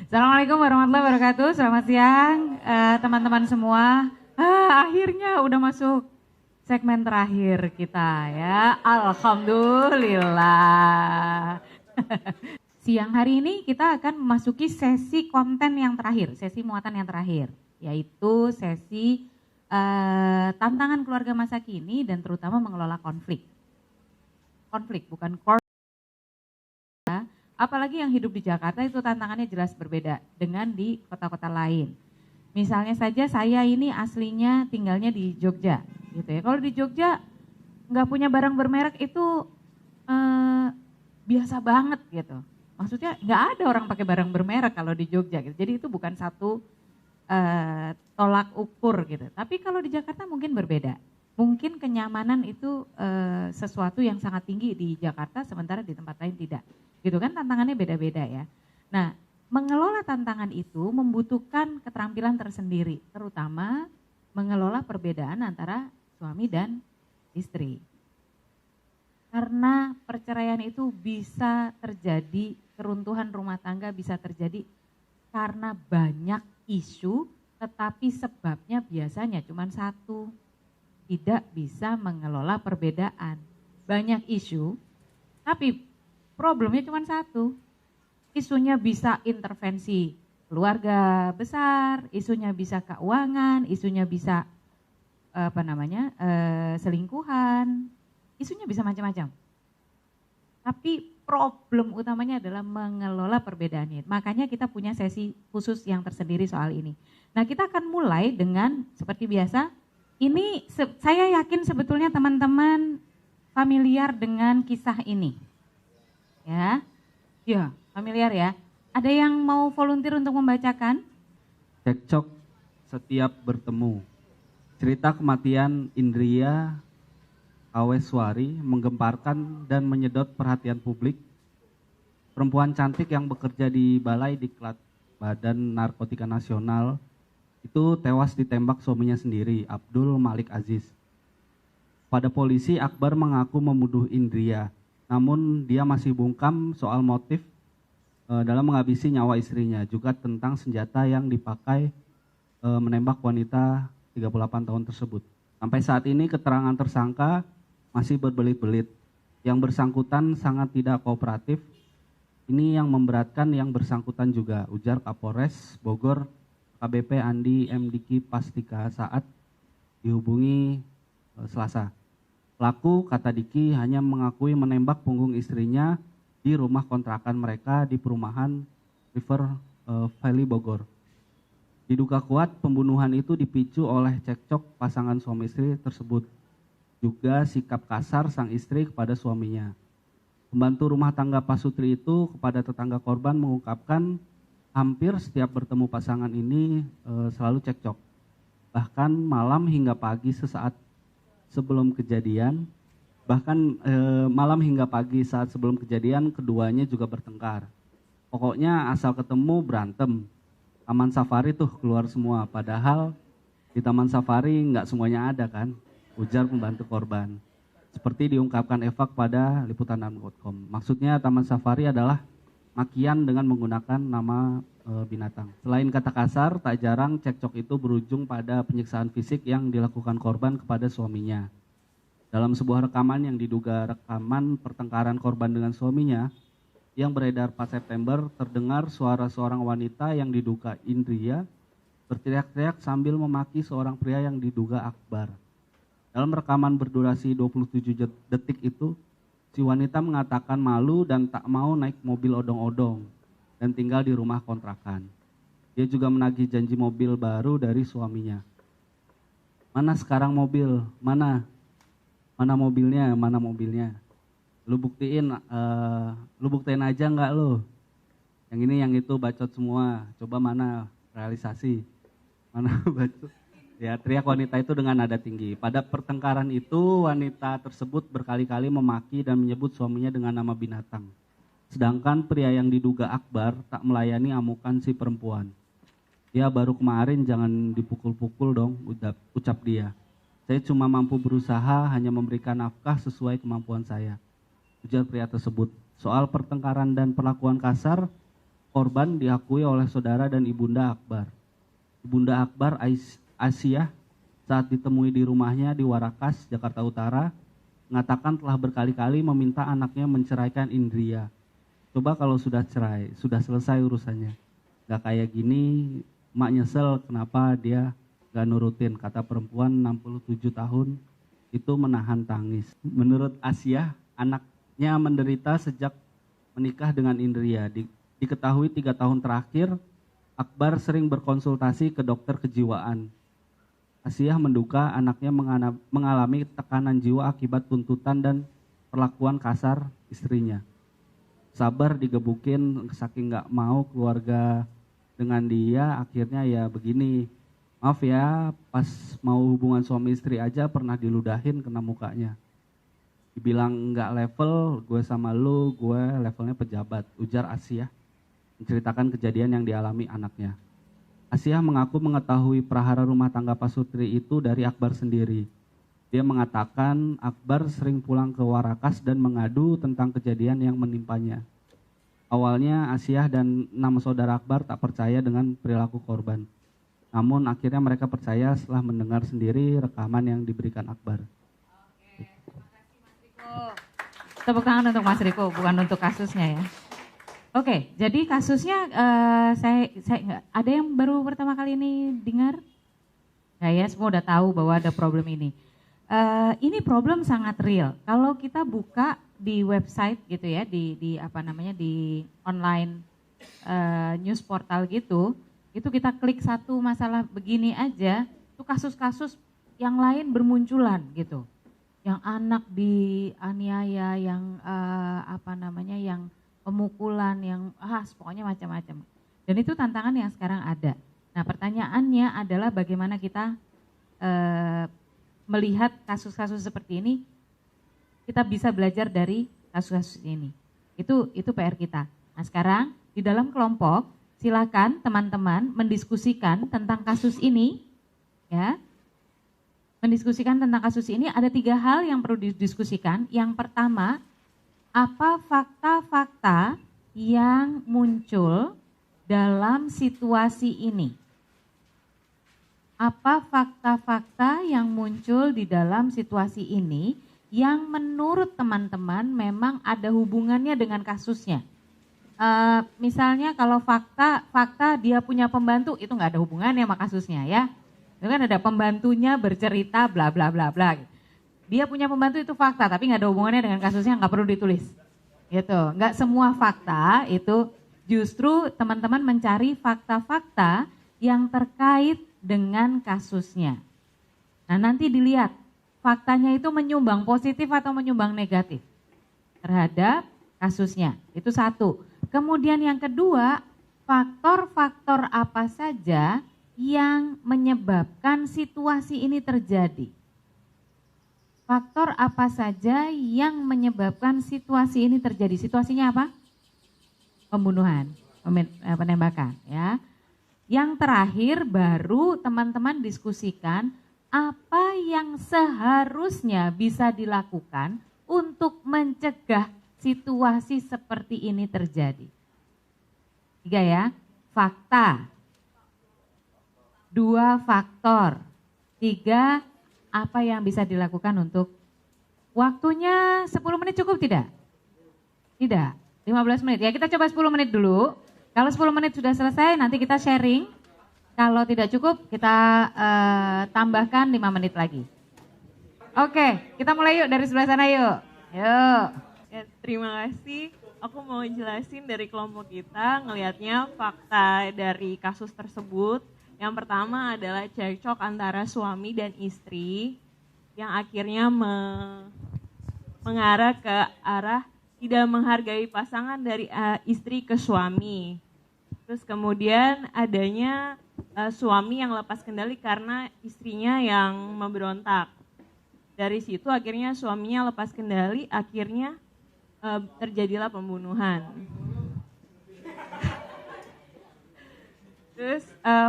Assalamualaikum warahmatullahi wabarakatuh. Selamat siang teman-teman semua. Akhirnya udah masuk segmen terakhir kita ya. Alhamdulillah. Siang hari ini kita akan memasuki sesi konten yang terakhir, sesi muatan yang terakhir, yaitu sesi tantangan keluarga masa kini dan terutama mengelola konflik. Konflik bukan konflik. Apalagi yang hidup di Jakarta itu tantangannya jelas berbeda dengan di kota-kota lain. Misalnya saja saya ini aslinya tinggalnya di Jogja, gitu ya. Kalau di Jogja nggak punya barang bermerek itu biasa banget gitu. Maksudnya nggak ada orang pakai barang bermerek kalau di Jogja gitu. Jadi itu bukan satu tolak ukur gitu. Tapi kalau di Jakarta mungkin berbeda. Mungkin kenyamanan itu sesuatu yang sangat tinggi di Jakarta sementara di tempat lain tidak. Gitu kan, tantangannya beda-beda ya. Nah, mengelola tantangan itu membutuhkan keterampilan tersendiri, terutama mengelola perbedaan antara suami dan istri. Karena perceraian itu bisa terjadi, keruntuhan rumah tangga bisa terjadi karena banyak isu, tetapi sebabnya biasanya cuma satu, tidak bisa mengelola perbedaan. Banyak isu, tapi problemnya cuma satu, isunya bisa intervensi keluarga besar, isunya bisa keuangan, isunya bisa selingkuhan, isunya bisa macam-macam. Tapi problem utamanya adalah mengelola perbedaan. Makanya kita punya sesi khusus yang tersendiri soal ini. Nah, kita akan mulai dengan seperti biasa. Ini saya yakin sebetulnya teman-teman familiar dengan kisah ini. Ya, familiar ya. Ada yang mau volunteer untuk membacakan? Cekcok setiap bertemu. Cerita kematian Indria Aweswari menggemparkan dan menyedot perhatian publik. Perempuan cantik yang bekerja di Balai Diklat Badan Narkotika Nasional itu tewas ditembak suaminya sendiri, Abdul Malik Aziz. Pada polisi, Akbar mengaku membunuh Indria. Namun dia masih bungkam soal motif dalam menghabisi nyawa istrinya, juga tentang senjata yang dipakai menembak wanita 38 tahun tersebut. Sampai saat ini keterangan tersangka masih berbelit-belit. Yang bersangkutan sangat tidak kooperatif. Ini yang memberatkan yang bersangkutan juga, ujar Kapolres Bogor KBP Andi M. Diki Pastika saat dihubungi Selasa. Pelaku, kata Diki, hanya mengakui menembak punggung istrinya di rumah kontrakan mereka di perumahan River Valley Bogor. Diduga kuat pembunuhan itu dipicu oleh cekcok pasangan suami istri tersebut. Juga sikap kasar sang istri kepada suaminya. Pembantu rumah tangga Pasutri itu kepada tetangga korban mengungkapkan hampir setiap bertemu pasangan ini selalu cekcok. Bahkan malam hingga pagi sesaat sebelum kejadian, malam hingga pagi saat sebelum kejadian keduanya juga bertengkar. Pokoknya asal ketemu berantem. Taman Safari tuh keluar semua, padahal di Taman Safari nggak semuanya ada kan, ujar pembantu korban. Seperti diungkapkan Eva kepada liputan6.com. Maksudnya Taman Safari adalah makian dengan menggunakan nama binatang. Selain kata kasar, tak jarang cekcok itu berujung pada penyiksaan fisik yang dilakukan korban kepada suaminya. Dalam sebuah rekaman yang diduga rekaman pertengkaran korban dengan suaminya, yang beredar 4 September, terdengar suara seorang wanita yang diduga Indria berteriak-teriak sambil memaki seorang pria yang diduga Akbar. Dalam rekaman berdurasi 27 detik itu, si wanita mengatakan malu dan tak mau naik mobil odong-odong dan tinggal di rumah kontrakan. Dia juga menagih janji mobil baru dari suaminya. Mana sekarang mobil? Mana mobilnya? Mana mobilnya? Lu buktiin aja nggak lu? Yang ini yang itu bacot semua. Coba mana realisasi? Mana bacot? Ya, teriak wanita itu dengan nada tinggi. Pada pertengkaran itu, wanita tersebut berkali-kali memaki dan menyebut suaminya dengan nama binatang. Sedangkan pria yang diduga Akbar tak melayani amukan si perempuan. Ya baru kemarin jangan dipukul-pukul dong, ucap dia. Saya cuma mampu berusaha hanya memberikan nafkah sesuai kemampuan saya, ujar pria tersebut. Soal pertengkaran dan perlakuan kasar, korban diakui oleh saudara dan ibunda Akbar. Ibunda Akbar Aisyah saat ditemui di rumahnya di Warakas, Jakarta Utara, mengatakan telah berkali-kali meminta anaknya menceraikan Indria. Coba kalau sudah cerai, sudah selesai urusannya. Gak kayak gini, mak nyesel kenapa dia gak nurutin. Kata perempuan 67 tahun itu menahan tangis. Menurut Asia, anaknya menderita sejak menikah dengan Indria. Diketahui 3 tahun terakhir, Akbar sering berkonsultasi ke dokter kejiwaan. Asia menduga anaknya mengalami tekanan jiwa akibat tuntutan dan perlakuan kasar istrinya. Sabar digebukin, saking gak mau keluarga dengan dia, akhirnya ya begini. Maaf ya, pas mau hubungan suami istri aja pernah diludahin kena mukanya. Dibilang gak level, gue sama lu, gue levelnya pejabat, ujar Asia, menceritakan kejadian yang dialami anaknya. Asia mengaku mengetahui prahara rumah tangga Pak Sutri itu dari Akbar sendiri. Dia mengatakan Akbar sering pulang ke Warakas dan mengadu tentang kejadian yang menimpanya. Awalnya Asia dan 6 saudara Akbar tak percaya dengan perilaku korban. Namun akhirnya mereka percaya setelah mendengar sendiri rekaman yang diberikan Akbar. Oke, terima kasih Mas Riko. Tepuk tangan untuk Mas Riko, bukan untuk kasusnya ya. Oke, jadi kasusnya saya ada yang baru pertama kali ini dengar? Nggak ya, semua udah tahu bahwa ada problem ini. Ini problem sangat real. Kalau kita buka di website gitu ya, di apa namanya di online news portal gitu, itu kita klik satu masalah begini aja, itu kasus-kasus yang lain bermunculan gitu. Yang anak dianiaya, yang apa namanya, yang pemukulan, yang pokoknya macam-macam. Dan itu tantangan yang sekarang ada. Nah, pertanyaannya adalah bagaimana kita melihat kasus-kasus seperti ini, kita bisa belajar dari kasus-kasus ini. Itu PR kita. Nah, sekarang di dalam kelompok silakan teman-teman mendiskusikan tentang kasus ini, ya. Mendiskusikan tentang kasus ini ada 3 hal yang perlu didiskusikan. Yang pertama, apa fakta-fakta yang muncul dalam situasi ini? Apa fakta-fakta yang muncul di dalam situasi ini yang menurut teman-teman memang ada hubungannya dengan kasusnya? Misalnya kalau fakta dia punya pembantu, itu nggak ada hubungannya sama kasusnya ya. Itu kan ada pembantunya bercerita bla bla bla bla. Dia punya pembantu itu fakta, tapi nggak ada hubungannya dengan kasusnya, nggak perlu ditulis. Gitu. Nggak semua fakta itu, justru teman-teman mencari fakta-fakta yang terkait dengan kasusnya. Nah, nanti dilihat faktanya itu menyumbang positif atau menyumbang negatif terhadap kasusnya. Itu satu. Kemudian yang kedua, faktor-faktor apa saja yang menyebabkan situasi ini terjadi. Faktor apa saja yang menyebabkan situasi ini terjadi? Situasinya apa? Pembunuhan, penembakan ya. Yang terakhir baru teman-teman diskusikan apa yang seharusnya bisa dilakukan untuk mencegah situasi seperti ini terjadi. 3 ya, fakta. 2 faktor. 3, apa yang bisa dilakukan untuk waktunya 10 menit cukup tidak? Tidak, 15 menit. Ya kita coba 10 menit dulu. Kalau 10 menit sudah selesai nanti kita sharing. Kalau tidak cukup kita tambahkan 5 menit lagi. Oke, kita mulai yuk dari sebelah sana yuk. Yuk. Ya, terima kasih. Aku mau jelasin dari kelompok kita ngelihatnya fakta dari kasus tersebut. Yang pertama adalah cekcok antara suami dan istri yang akhirnya mengarah ke arah tidak menghargai pasangan dari istri ke suami. Terus kemudian adanya suami yang lepas kendali karena istrinya yang memberontak. Dari situ akhirnya suaminya lepas kendali, akhirnya terjadilah pembunuhan. Terus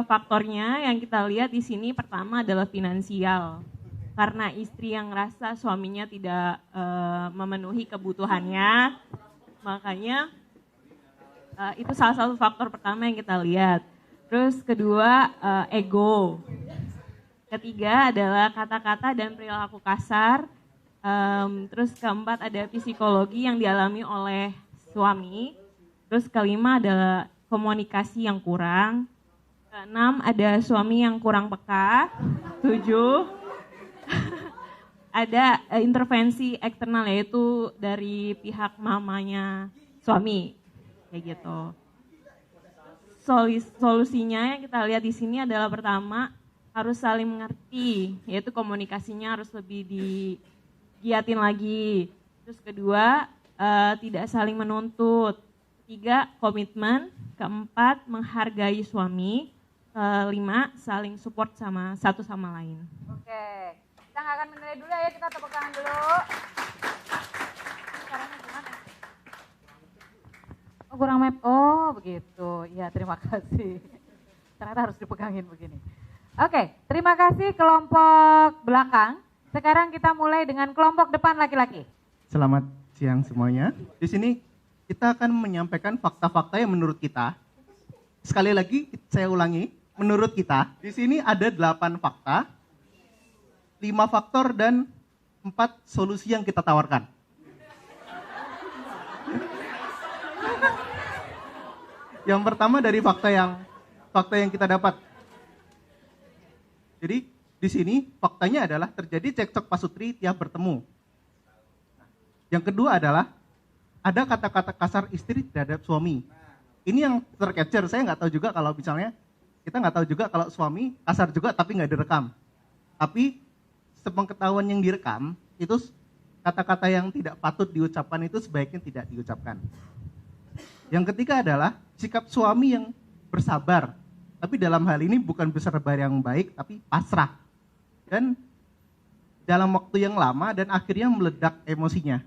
faktornya yang kita lihat di sini pertama adalah finansial. Karena istri yang ngerasa suaminya tidak memenuhi kebutuhannya, makanya Itu salah satu faktor pertama yang kita lihat. Terus kedua, ego. Ketiga adalah kata-kata dan perilaku kasar. Terus keempat ada psikologi yang dialami oleh suami. Terus kelima adalah komunikasi yang kurang. Keenam ada suami yang kurang peka. 7 ada intervensi eksternal yaitu dari pihak mamanya suami kayak gitu. Solusinya yang kita lihat di sini adalah pertama harus saling mengerti, yaitu komunikasinya harus lebih digiatin lagi. Terus kedua tidak saling menuntut. Ketiga komitmen. Keempat menghargai suami. Kelima saling support sama satu sama lain. Oke, kita nggak akan menilai dulu ya, kita tepuk tangan dulu. Caranya gimana? Oh kurang map, oh begitu. Ya terima kasih. Ternyata harus dipegangin begini. Oke, terima kasih kelompok belakang. Sekarang kita mulai dengan kelompok depan laki-laki. Selamat siang semuanya. Di sini kita akan menyampaikan fakta-fakta yang menurut kita. Sekali lagi saya ulangi, menurut kita di sini ada 8 fakta, 5 faktor dan 4 solusi yang kita tawarkan. Yang pertama dari fakta yang kita dapat. Jadi di sini faktanya adalah terjadi cekcok pasutri tiap bertemu. Yang kedua adalah ada kata-kata kasar istri terhadap suami. Ini yang tercapture, saya nggak tahu juga kalau misalnya, kita nggak tahu juga kalau suami kasar juga tapi nggak direkam. Tapi sepengetahuan yang direkam, itu kata-kata yang tidak patut diucapkan itu sebaiknya tidak diucapkan. Yang ketiga adalah sikap suami yang bersabar. Tapi dalam hal ini bukan bersabar yang baik, tapi pasrah. Dan dalam waktu yang lama dan akhirnya meledak emosinya.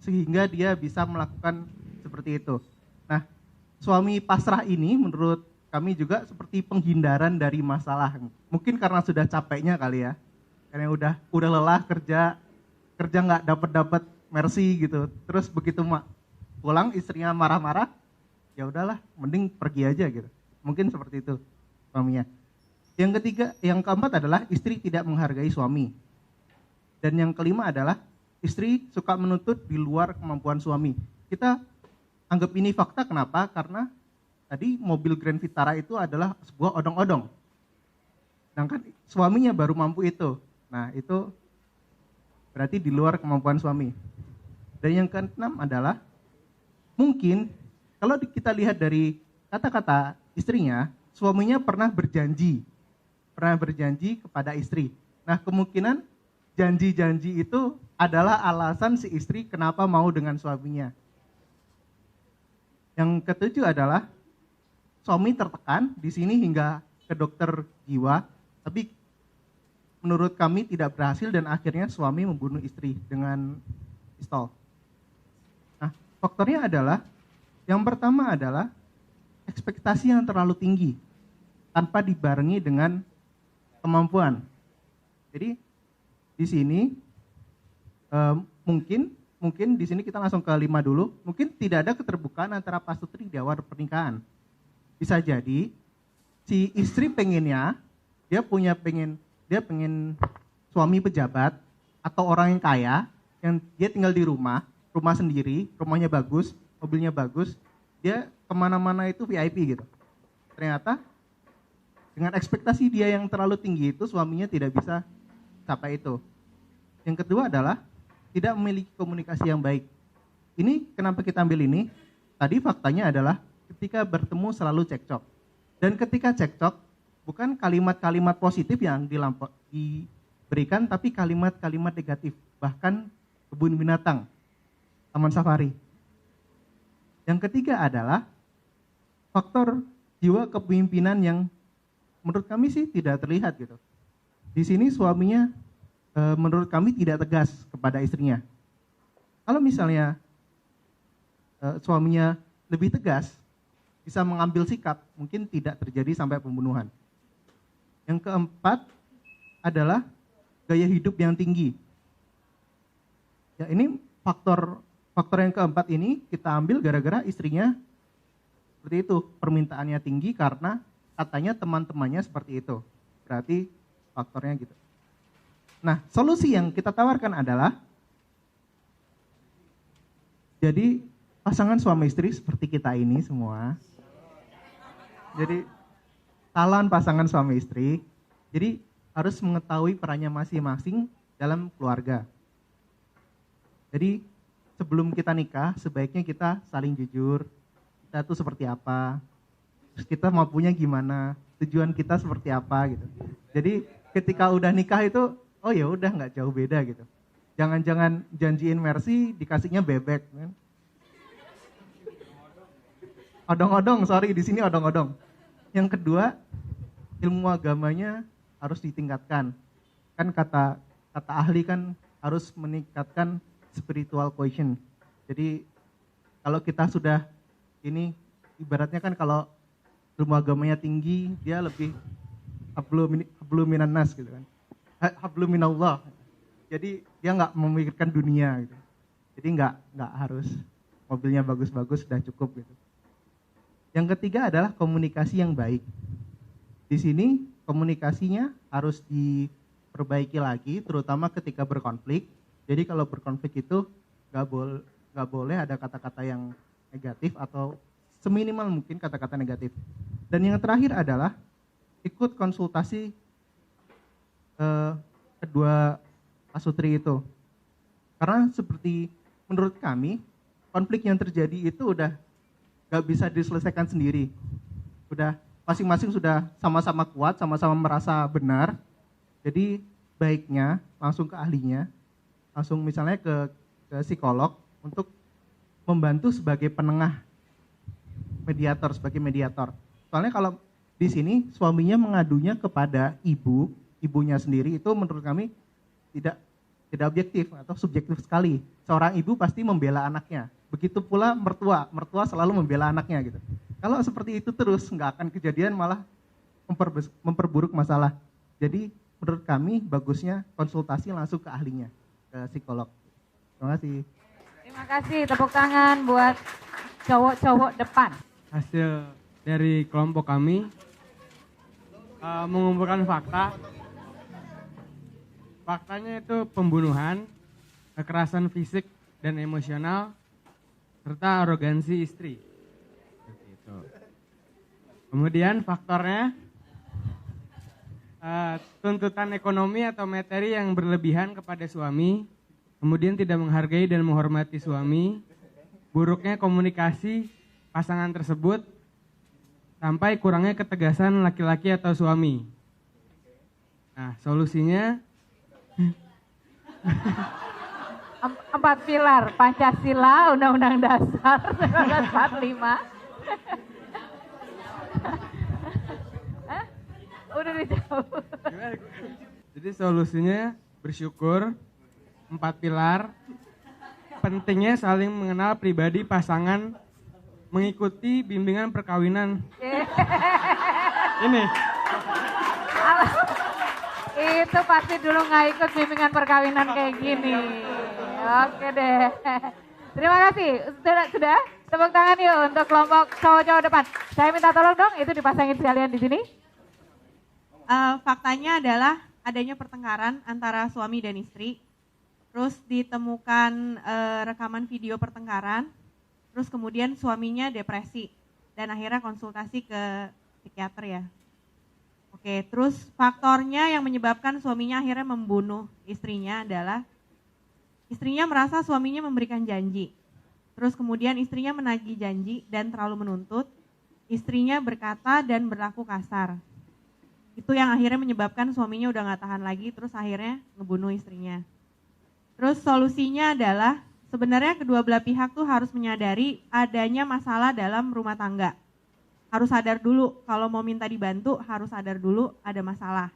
Sehingga dia bisa melakukan seperti itu. Nah, suami pasrah ini menurut kami juga seperti penghindaran dari masalah. Mungkin karena sudah capeknya kali ya. Karena udah lelah kerja nggak dapat mercy gitu. Terus begitu pulang istrinya marah-marah, ya udahlah, mending pergi aja gitu. Mungkin seperti itu suaminya. Yang keempat adalah istri tidak menghargai suami. Dan yang kelima adalah istri suka menuntut di luar kemampuan suami. Kita anggap ini fakta, kenapa? Karena tadi mobil Grand Vitara itu adalah sebuah odong-odong. Sedangkan suaminya baru mampu itu. Nah itu berarti di luar kemampuan suami. Dan yang keenam adalah mungkin kalau kita lihat dari kata-kata istrinya, suaminya pernah berjanji kepada istri. Nah kemungkinan janji-janji itu adalah alasan si istri kenapa mau dengan suaminya. Yang ketujuh adalah suami tertekan di sini hingga ke dokter jiwa, tapi menurut kami tidak berhasil dan akhirnya suami membunuh istri dengan pistol. Nah, faktornya adalah yang pertama adalah ekspektasi yang terlalu tinggi tanpa dibarengi dengan kemampuan. Jadi di sini mungkin di sini kita langsung ke 5 dulu. Mungkin tidak ada keterbukaan antara pasutri di awal pernikahan. Bisa jadi si istri pengennya dia pengen suami pejabat atau orang yang kaya yang dia tinggal di rumah sendiri, rumahnya bagus, mobilnya bagus, dia kemana-mana itu VIP gitu. Ternyata dengan ekspektasi dia yang terlalu tinggi itu suaminya tidak bisa capai itu. Yang kedua adalah tidak memiliki komunikasi yang baik. Ini kenapa kita ambil ini? Tadi faktanya adalah ketika bertemu selalu cekcok. Dan ketika cekcok, bukan kalimat-kalimat positif yang diberikan, tapi kalimat-kalimat negatif. Bahkan kebun binatang, taman safari. Yang ketiga adalah faktor jiwa kepemimpinan yang menurut kami sih tidak terlihat gitu. Di sini suaminya menurut kami tidak tegas kepada istrinya. Kalau misalnya suaminya lebih tegas, bisa mengambil sikap, mungkin tidak terjadi sampai pembunuhan. Yang keempat adalah gaya hidup yang tinggi. Ya, ini faktor yang keempat ini kita ambil gara-gara istrinya Seperti itu, permintaannya tinggi karena katanya teman-temannya seperti itu. Berarti faktornya gitu. Nah, solusi yang kita tawarkan adalah, jadi pasangan suami istri seperti kita ini semua. Jadi calon pasangan suami istri, jadi harus mengetahui perannya masing-masing dalam keluarga. Jadi sebelum kita nikah, sebaiknya kita saling jujur, kita tuh seperti apa, terus kita mampunya gimana, tujuan kita seperti apa gitu. Jadi ketika udah nikah itu, oh ya udah nggak jauh beda gitu. Jangan-jangan janjiin mercy, dikasihnya bebek. Kan? Odong-odong, sorry di sini odong-odong. Yang kedua, ilmu agamanya harus ditingkatkan. Kan kata ahli kan harus meningkatkan spiritual quotient. Jadi kalau kita sudah ini ibaratnya kan kalau ilmu agamanya tinggi, dia lebih hablum minan nas gitu kan. Hablum minallah. Jadi dia nggak memikirkan dunia gitu. Jadi nggak harus mobilnya bagus-bagus sudah cukup gitu. Yang ketiga adalah komunikasi yang baik. Di sini komunikasinya harus diperbaiki lagi, terutama ketika berkonflik. Jadi kalau berkonflik itu nggak boleh ada kata-kata yang negatif atau seminimal mungkin kata-kata negatif. Dan yang terakhir adalah ikut konsultasi kedua pasutri itu. Karena seperti menurut kami konflik yang terjadi itu udah nggak bisa diselesaikan sendiri. Udah masing-masing sudah sama-sama kuat, sama-sama merasa benar. Jadi baiknya langsung ke ahlinya, langsung misalnya ke psikolog untuk membantu sebagai penengah, sebagai mediator. Soalnya kalau di sini suaminya mengadunya kepada ibunya sendiri, itu menurut kami tidak objektif atau subjektif sekali. Seorang ibu pasti membela anaknya. Begitu pula mertua selalu membela anaknya gitu. Kalau seperti itu terus nggak akan kejadian, malah memperburuk masalah. Jadi menurut kami bagusnya konsultasi langsung ke ahlinya, ke psikolog. Terima kasih. Terima kasih, tepuk tangan buat cowok-cowok depan. Hasil dari kelompok kami mengumpulkan fakta. Faktanya itu pembunuhan, kekerasan fisik dan emosional, serta arogansi istri. Kemudian faktornya tuntutan ekonomi atau materi yang berlebihan kepada suami, kemudian tidak menghargai dan menghormati suami, buruknya komunikasi pasangan tersebut, sampai kurangnya ketegasan laki-laki atau suami. Nah, solusinya 4 pilar, Pancasila, Undang-Undang Dasar 1945. Udah dijawab. Jadi solusinya bersyukur, 4 pilar, pentingnya saling mengenal pribadi pasangan, mengikuti bimbingan perkawinan. Ini. Itu pasti dulu nggak ikut bimbingan perkawinan kayak gini. Oke deh. Terima kasih. Sudah? Tepuk tangan yuk untuk kelompok cowok-cowok depan. Saya minta tolong dong, itu dipasangin sekalian di sini. Faktanya adalah adanya pertengkaran antara suami dan istri. Terus ditemukan rekaman video pertengkaran. Terus kemudian suaminya depresi. Dan akhirnya konsultasi ke psikiater ya. Oke, terus faktornya yang menyebabkan suaminya akhirnya membunuh istrinya adalah istrinya merasa suaminya memberikan janji. Terus kemudian istrinya menagih janji dan terlalu menuntut. Istrinya berkata dan berlaku kasar. Itu yang akhirnya menyebabkan suaminya udah gak tahan lagi, terus akhirnya ngebunuh istrinya. Terus solusinya adalah sebenarnya kedua belah pihak tuh harus menyadari adanya masalah dalam rumah tangga. Harus sadar dulu, kalau mau minta dibantu harus sadar dulu ada masalah.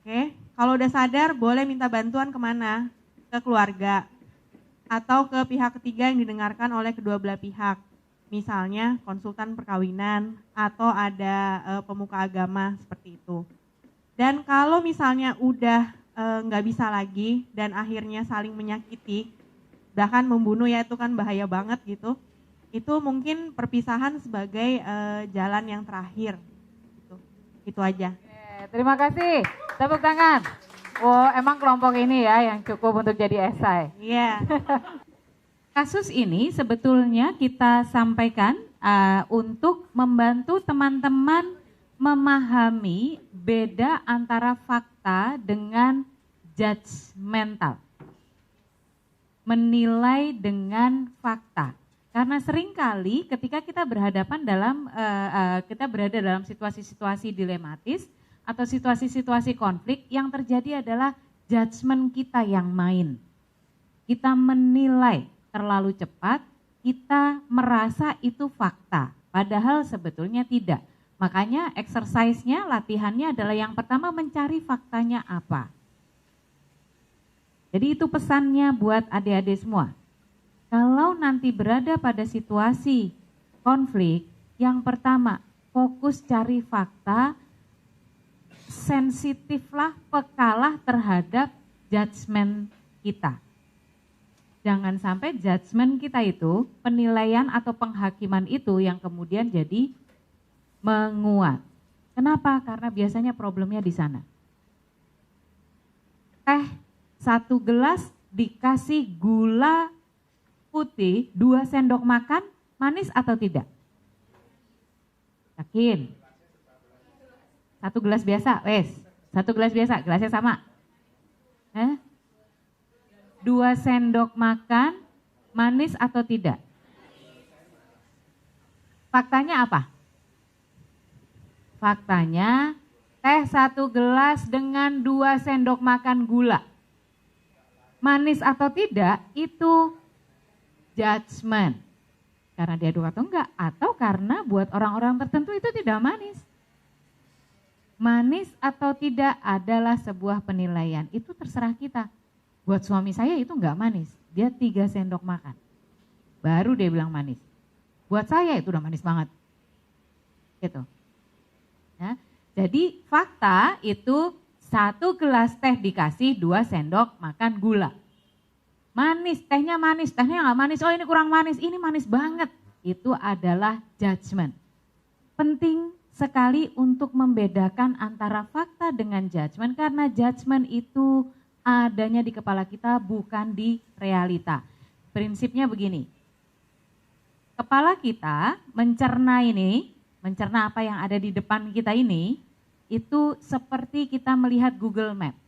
Oke, kalau udah sadar boleh minta bantuan kemana? Ke keluarga atau ke pihak ketiga yang didengarkan oleh kedua belah pihak. Misalnya konsultan perkawinan atau ada pemuka agama seperti itu. Dan kalau misalnya udah nggak bisa lagi dan akhirnya saling menyakiti, bahkan membunuh, ya itu kan bahaya banget gitu. itu mungkin perpisahan sebagai jalan yang terakhir. Itu aja. Terima kasih, tepuk tangan. Oh, emang kelompok ini ya yang cukup untuk jadi esai. Iya. Kasus ini sebetulnya kita sampaikan untuk membantu teman-teman memahami beda antara fakta dengan judgmental. Menilai dengan fakta. Karena seringkali ketika kita berhadapan kita berada dalam situasi-situasi dilematis atau situasi-situasi konflik, yang terjadi adalah judgement kita yang main. Kita menilai terlalu cepat, kita merasa itu fakta, padahal sebetulnya tidak. Makanya exercise-nya, latihannya adalah yang pertama mencari faktanya apa. Jadi itu pesannya buat adik-adik semua. Kalau nanti berada pada situasi konflik, yang pertama fokus cari fakta, sensitiflah, pekalah terhadap judgement kita. Jangan sampai judgement kita itu, penilaian atau penghakiman itu yang kemudian jadi menguat. Kenapa? Karena biasanya problemnya di sana. Teh 1 gelas dikasih gula putih 2 sendok makan, manis atau tidak? Yakin? 1 gelas biasa, 1 gelas biasa, gelasnya sama. 2 sendok makan, manis atau tidak? Faktanya apa? Faktanya teh 1 gelas dengan 2 sendok makan gula. Manis atau tidak itu judgement. Karena diaduk atau enggak, atau karena buat orang-orang tertentu itu tidak manis. Manis atau tidak adalah sebuah penilaian, itu terserah kita. Buat suami saya itu enggak manis, dia 3 sendok makan. Baru dia bilang manis. Buat saya itu udah manis banget. Gitu. Ya, jadi fakta itu 1 gelas teh dikasih 2 sendok makan gula. Manis, tehnya nggak manis, oh ini kurang manis, ini manis banget. Itu adalah judgement. Penting sekali untuk membedakan antara fakta dengan judgement, karena judgement itu adanya di kepala kita, bukan di realita. Prinsipnya begini, kepala kita mencerna apa yang ada di depan kita ini, itu seperti kita melihat Google Map.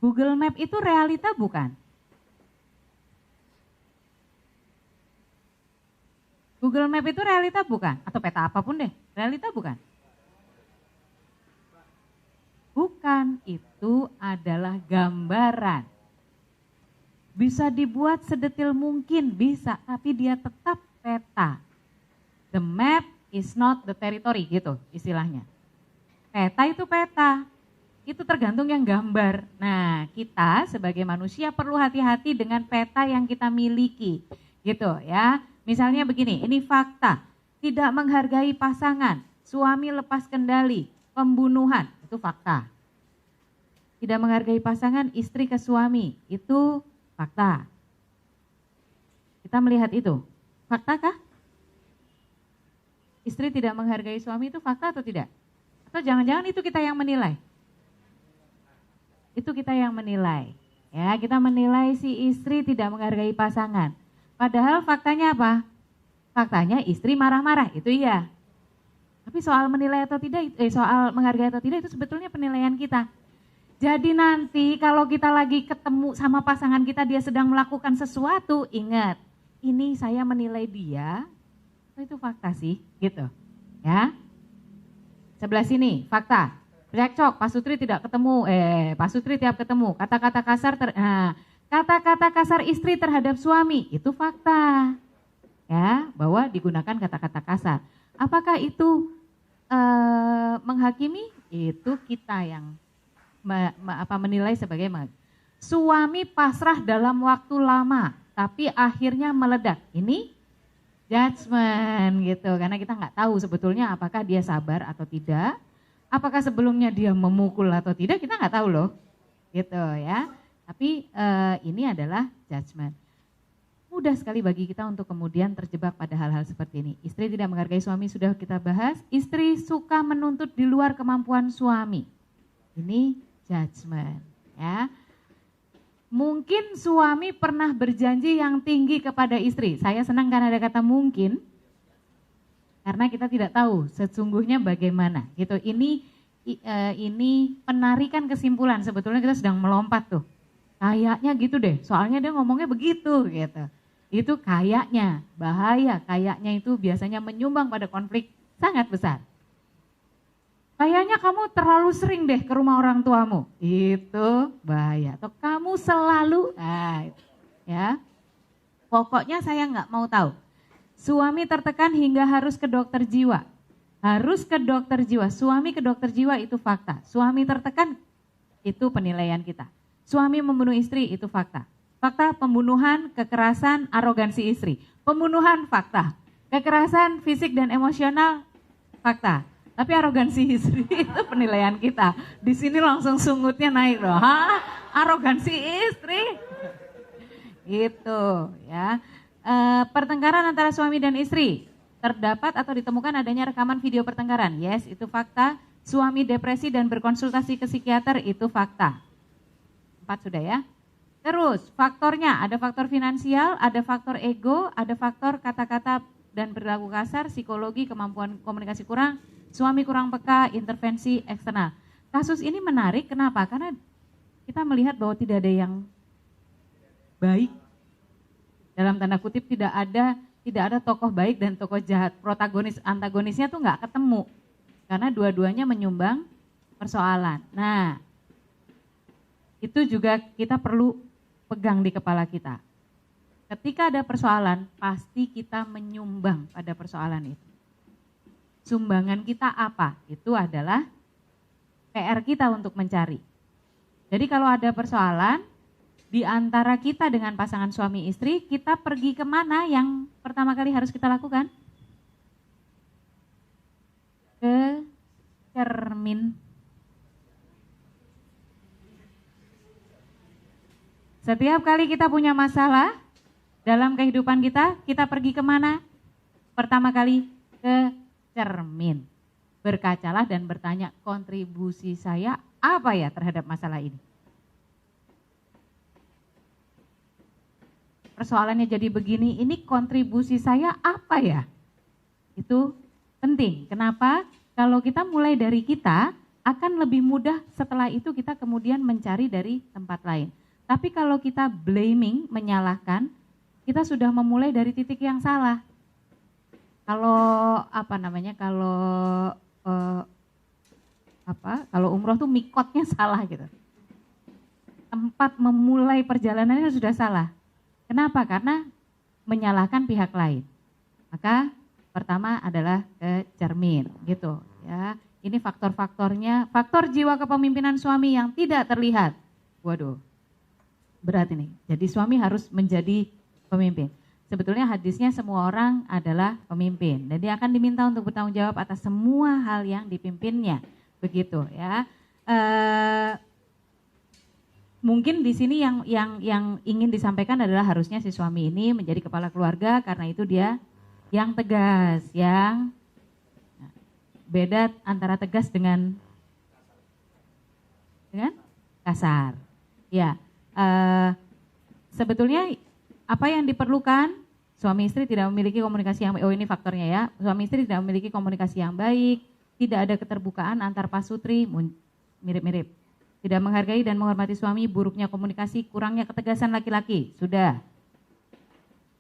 Google Map itu realita bukan? Google Map itu realita bukan? Atau peta apapun deh, realita bukan? Bukan, itu adalah gambaran. Bisa dibuat sedetil mungkin, bisa, tapi dia tetap peta. The map is not the territory, gitu istilahnya. Peta itu peta. Itu tergantung yang gambar. Nah, kita sebagai manusia perlu hati-hati dengan peta yang kita miliki. Gitu ya. Misalnya begini, ini fakta. Tidak menghargai pasangan, suami lepas kendali, pembunuhan, itu fakta. Tidak menghargai pasangan, istri ke suami, itu fakta. Kita melihat itu. Fakta kah? Istri tidak menghargai suami itu fakta atau tidak? Atau jangan-jangan itu kita yang menilai? Itu kita yang menilai. Ya, kita menilai si istri tidak menghargai pasangan. Padahal faktanya apa? Faktanya istri marah-marah, itu iya. Tapi soal menilai atau tidak, soal menghargai atau tidak itu sebetulnya penilaian kita. Jadi nanti kalau kita lagi ketemu sama pasangan kita, dia sedang melakukan sesuatu, ingat, ini saya menilai dia, itu fakta sih, gitu. Ya. Sebelah sini, fakta. Cekcok, Pak Sutri tidak ketemu, Pak Sutri tiap ketemu, kata-kata kasar, kata-kata kasar istri terhadap suami, itu fakta. Ya, bahwa digunakan kata-kata kasar. Apakah itu menghakimi? Itu kita yang menilai sebagai suami pasrah dalam waktu lama, tapi akhirnya meledak. Ini judgment gitu, karena kita nggak tahu sebetulnya apakah dia sabar atau tidak. Apakah sebelumnya dia memukul atau tidak, kita nggak tahu loh, gitu ya. Tapi ini adalah judgment. mudah sekali bagi kita untuk kemudian terjebak pada hal-hal seperti ini. Istri tidak menghargai suami sudah kita bahas. Istri suka menuntut di luar kemampuan suami. Ini judgment, ya. Mungkin suami pernah berjanji yang tinggi kepada istri. Saya senang kan ada kata mungkin, karena kita tidak tahu sesungguhnya bagaimana. Gitu. Ini penarikan kesimpulan. Sebetulnya kita sedang melompat tuh. Kayaknya gitu deh. Soalnya dia ngomongnya begitu, gitu. Itu kayaknya bahaya. Kayaknya itu biasanya menyumbang pada konflik sangat besar. Kayaknya kamu terlalu sering deh ke rumah orang tuamu. Itu bahaya. Atau kamu selalu, ya. Pokoknya saya nggak mau tahu. Suami tertekan hingga harus ke dokter jiwa. Harus ke dokter jiwa. Suami ke dokter jiwa itu fakta. Suami tertekan itu penilaian kita. Suami membunuh istri itu fakta. Fakta pembunuhan, kekerasan, arogansi istri. Pembunuhan fakta. Kekerasan fisik dan emosional fakta. Tapi arogansi istri itu penilaian kita. Di sini langsung sungutnya naik loh. Arogansi istri. Gitu ya. Pertengkaran antara suami dan istri. Terdapat atau ditemukan adanya rekaman video pertengkaran. Yes, itu fakta. Suami depresi dan berkonsultasi ke psikiater itu fakta. 4 sudah ya. Terus faktornya ada faktor finansial, ada faktor ego, ada faktor kata-kata dan perilaku kasar, psikologi, kemampuan komunikasi kurang, suami kurang peka, intervensi eksternal. Kasus ini menarik, kenapa? Karena kita melihat bahwa tidak ada yang baik. Dalam tanda kutip tidak ada tokoh baik dan tokoh jahat. Protagonis antagonisnya tuh nggak ketemu. Karena dua-duanya menyumbang persoalan. Nah, itu juga kita perlu pegang di kepala kita. Ketika ada persoalan, pasti kita menyumbang pada persoalan itu. Sumbangan kita apa? Itu adalah PR kita untuk mencari. Jadi kalau ada persoalan, di antara kita dengan pasangan suami istri, kita pergi kemana yang pertama kali harus kita lakukan? Ke cermin. Setiap kali kita punya masalah dalam kehidupan kita pergi kemana? Pertama kali ke cermin. Berkacalah dan bertanya, kontribusi saya apa ya terhadap masalah ini? Persoalannya jadi begini, ini kontribusi saya apa ya? Itu penting. Kenapa? Kalau kita mulai dari kita, akan lebih mudah setelah itu kita kemudian mencari dari tempat lain. Tapi kalau kita blaming, menyalahkan, kita sudah memulai dari titik yang salah. Kalau kalau umroh tuh mikotnya salah gitu. Tempat memulai perjalanannya sudah salah. Kenapa? Karena menyalahkan pihak lain. Maka pertama adalah ke cermin gitu ya. Ini faktor-faktornya, faktor jiwa kepemimpinan suami yang tidak terlihat. Waduh. Berat ini. Jadi suami harus menjadi pemimpin. Sebetulnya hadisnya semua orang adalah pemimpin. Dan dia akan diminta untuk bertanggung jawab atas semua hal yang dipimpinnya. Begitu ya. Mungkin di sini yang ingin disampaikan adalah harusnya si suami ini menjadi kepala keluarga, karena itu dia yang tegas, yang beda antara tegas dengan kasar. Ya. Sebetulnya apa yang diperlukan, suami istri tidak memiliki komunikasi yang baik. Oh, ini faktornya ya. Suami istri tidak memiliki komunikasi yang baik, tidak ada keterbukaan antar pasutri, mirip-mirip. Tidak menghargai dan menghormati suami, buruknya komunikasi, kurangnya ketegasan laki-laki. Sudah.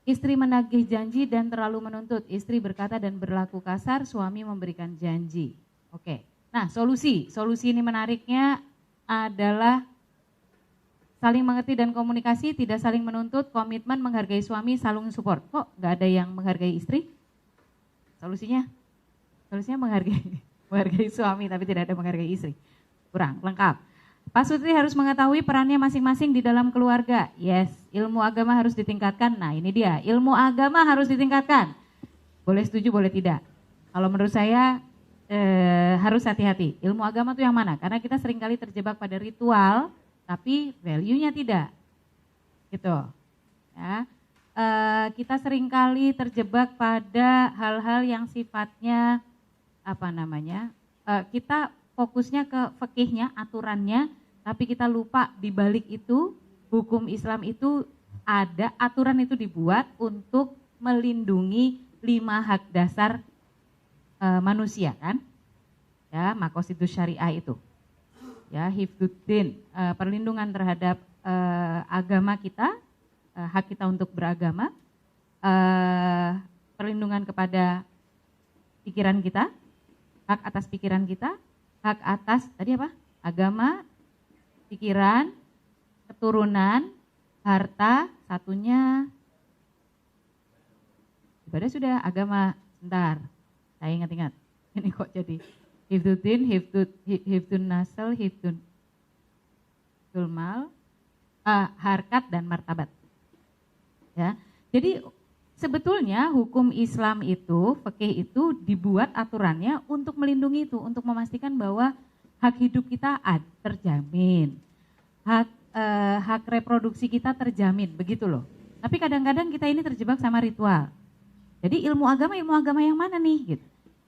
Istri menagih janji dan terlalu menuntut. Istri berkata dan berlaku kasar, suami memberikan janji. Oke. Nah, solusi ini menariknya adalah saling mengerti dan komunikasi, tidak saling menuntut, komitmen, menghargai suami, saling support. Kok nggak ada yang menghargai istri? Solusinya menghargai suami tapi tidak ada menghargai istri. Kurang lengkap. Pasutri harus mengetahui perannya masing-masing di dalam keluarga. Yes, ilmu agama harus ditingkatkan. Nah ini dia, ilmu agama harus ditingkatkan. Boleh setuju, boleh tidak. Kalau menurut saya harus hati-hati. Ilmu agama itu yang mana? Karena kita seringkali terjebak pada ritual, tapi value-nya tidak, gitu. Ya, kita seringkali terjebak pada hal-hal yang sifatnya kita fokusnya ke fikihnya, aturannya, tapi kita lupa di balik itu hukum Islam itu ada, aturan itu dibuat untuk melindungi 5 hak dasar manusia kan, ya, maqasidus syariah itu, ya, hifdzuddin, perlindungan terhadap agama kita, hak kita untuk beragama, perlindungan kepada pikiran kita, hak atas pikiran kita, hak atas tadi apa? Agama, pikiran, keturunan, harta, satunya ibadah sudah, agama, sebentar, saya ingat-ingat, ini kok jadi hifdzuddin, hifdzun nasl, hifdzun mal, harkat dan martabat. Ya, jadi sebetulnya hukum Islam itu, fikih itu dibuat aturannya untuk melindungi itu, untuk memastikan bahwa hak hidup kita terjamin, hak reproduksi kita terjamin, begitu loh. Tapi kadang-kadang kita ini terjebak sama ritual. Jadi ilmu agama yang mana nih? Gitu.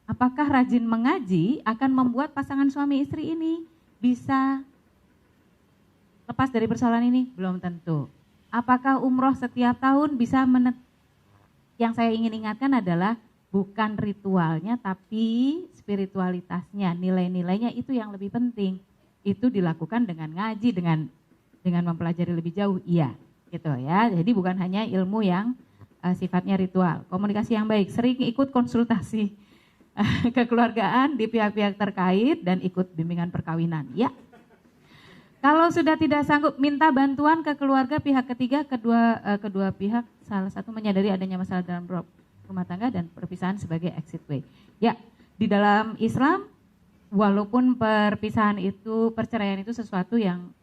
Apakah rajin mengaji akan membuat pasangan suami istri ini bisa lepas dari persoalan ini? Belum tentu. Apakah umroh setiap tahun bisa yang saya ingin ingatkan adalah bukan ritualnya tapi spiritualitasnya, nilai-nilainya itu yang lebih penting. Itu dilakukan dengan ngaji, dengan mempelajari lebih jauh, iya, gitu ya. Jadi bukan hanya ilmu yang sifatnya ritual. Komunikasi yang baik, sering ikut konsultasi kekeluargaan di pihak-pihak terkait dan ikut bimbingan perkawinan, ya. Kalau sudah tidak sanggup, minta bantuan ke keluarga pihak ketiga, kedua pihak salah satu menyadari adanya masalah dalam rumah tangga dan perpisahan sebagai exit way. Ya, di dalam Islam walaupun perceraian itu sesuatu yang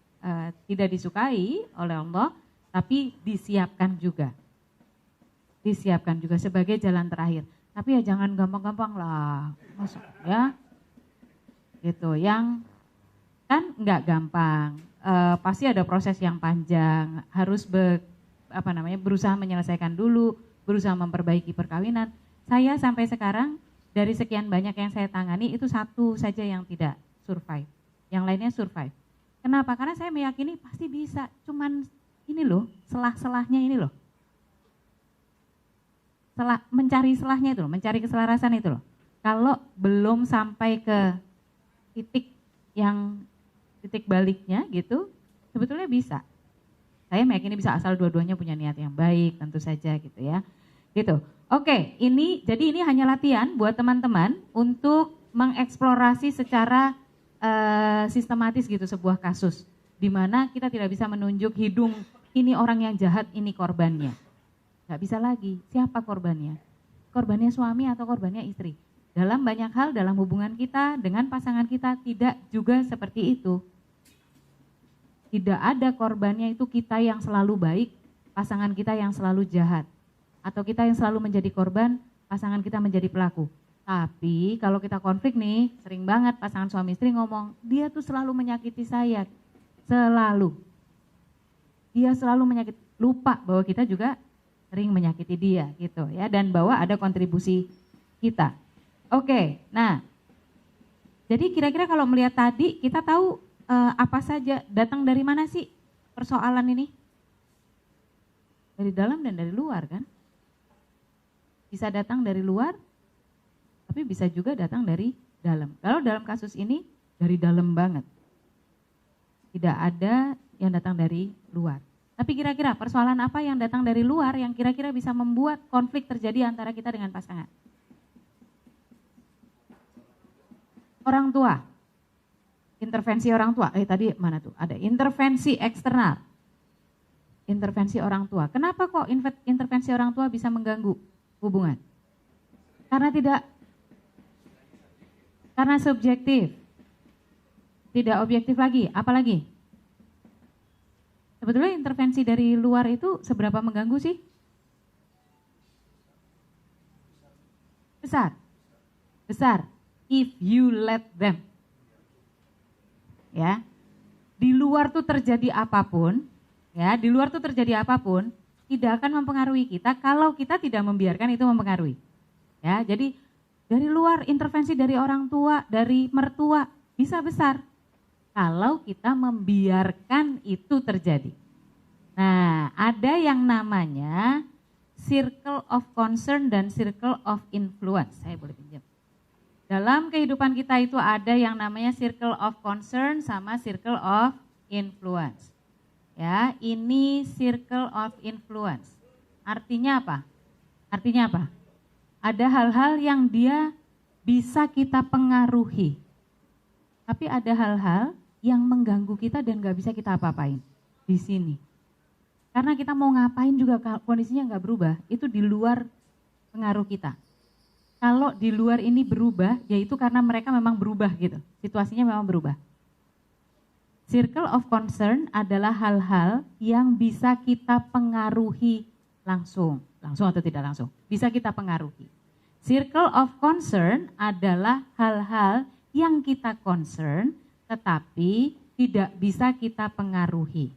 tidak disukai oleh Allah, tapi disiapkan juga sebagai jalan terakhir. Tapi ya jangan gampang-gampang lah, masuk ya, gitu. Yang kan nggak gampang, pasti ada proses yang panjang, harus berusaha menyelesaikan dulu, berusaha memperbaiki perkawinan. Saya sampai sekarang dari sekian banyak yang saya tangani itu satu saja yang tidak survive, yang lainnya survive. Kenapa? Karena saya meyakini pasti bisa, cuman ini loh, selah-selahnya ini loh. Mencari selahnya itu loh, mencari keselarasan itu loh. Kalau belum sampai ke titik baliknya gitu, sebetulnya bisa. Saya meyakini bisa asal dua-duanya punya niat yang baik, tentu saja gitu ya. Gitu. Oke, jadi ini hanya latihan buat teman-teman untuk mengeksplorasi secara sistematis gitu sebuah kasus, di mana kita tidak bisa menunjuk hidung ini orang yang jahat, ini korbannya. Gak bisa lagi, siapa korbannya? Korbannya suami atau korbannya istri? Dalam banyak hal, dalam hubungan kita dengan pasangan kita tidak juga seperti itu. Tidak ada korbannya itu kita yang selalu baik, pasangan kita yang selalu jahat. Atau kita yang selalu menjadi korban, pasangan kita menjadi pelaku. Tapi kalau kita konflik nih, sering banget pasangan suami istri ngomong, dia tuh selalu menyakiti saya, selalu. Dia selalu menyakiti, lupa bahwa kita juga sering menyakiti dia gitu ya, dan bahwa ada kontribusi kita. Oke, nah, jadi kira-kira kalau melihat tadi kita tahu apa saja datang dari mana sih persoalan ini? Dari dalam dan dari luar kan? Bisa datang dari luar, tapi bisa juga datang dari dalam. Kalau dalam kasus ini dari dalam banget, tidak ada yang datang dari luar. Tapi kira-kira persoalan apa yang datang dari luar yang kira-kira bisa membuat konflik terjadi antara kita dengan pasangan? Orang tua, intervensi orang tua. Tadi mana tuh? Ada intervensi eksternal, intervensi orang tua. Kenapa kok intervensi orang tua bisa mengganggu hubungan? Karena subjektif, tidak objektif lagi. Apalagi? Sebetulnya intervensi dari luar itu seberapa mengganggu sih? Besar. If you let them. Ya. Di luar tuh terjadi apapun, tidak akan mempengaruhi kita kalau kita tidak membiarkan itu mempengaruhi. Ya, jadi dari luar intervensi dari orang tua, dari mertua bisa besar kalau kita membiarkan itu terjadi. Nah, ada yang namanya circle of concern dan circle of influence. Saya boleh pinjam. Dalam kehidupan kita itu ada yang namanya circle of concern sama circle of influence. Ya, ini circle of influence. Artinya apa? Artinya apa? Ada hal-hal yang dia bisa kita pengaruhi. Tapi ada hal-hal yang mengganggu kita dan gak bisa kita apa-apain di sini. Karena kita mau ngapain juga kondisinya gak berubah, itu di luar pengaruh kita. Kalau di luar ini berubah, yaitu karena mereka memang berubah gitu, situasinya memang berubah. Circle of concern adalah hal-hal yang bisa kita pengaruhi langsung atau tidak langsung, bisa kita pengaruhi. Circle of concern adalah hal-hal yang kita concern tetapi tidak bisa kita pengaruhi.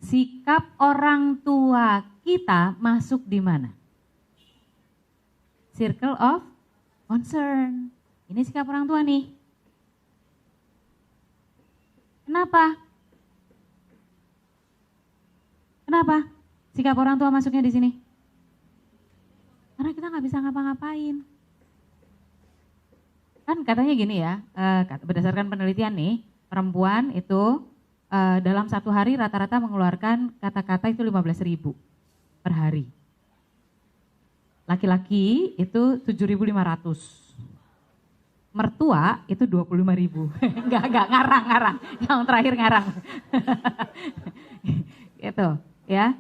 Sikap orang tua kita masuk di mana? Circle of concern. Ini sikap orang tua nih. Kenapa? Kenapa sikap orang tua masuknya di sini? Karena kita nggak bisa ngapa-ngapain. Kan katanya gini ya, berdasarkan penelitian nih, perempuan itu dalam satu hari rata-rata mengeluarkan kata-kata itu 15.000 per hari. Laki-laki itu 7.500. Mertua itu 25.000. Enggak, ngarang. Yang terakhir ngarang. Gitu, ya.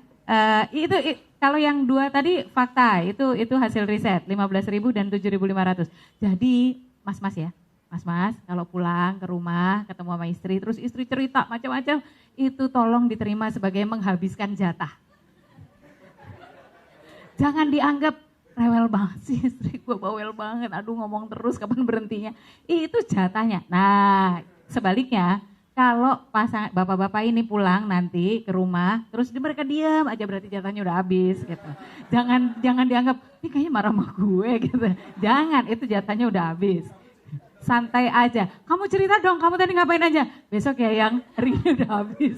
Itu kalau yang dua tadi fakta, itu hasil riset 15.000 dan 7.500. Jadi mas-mas ya, mas-mas kalau pulang ke rumah ketemu sama istri, terus istri cerita macam-macam, itu tolong diterima sebagai menghabiskan jatah. Jangan dianggap rewel banget sih istri gue, bawel banget, aduh ngomong terus kapan berhentinya. Itu jatahnya. Nah sebaliknya, kalau pasangan bapak-bapak ini pulang nanti ke rumah, terus mereka diam aja berarti jatahnya udah habis gitu. Jangan dianggap, ini kayaknya marah sama gue gitu. Jangan, itu jatahnya udah habis. Santai aja. Kamu cerita dong, kamu tadi ngapain aja? Besok ya yang hari ini udah habis.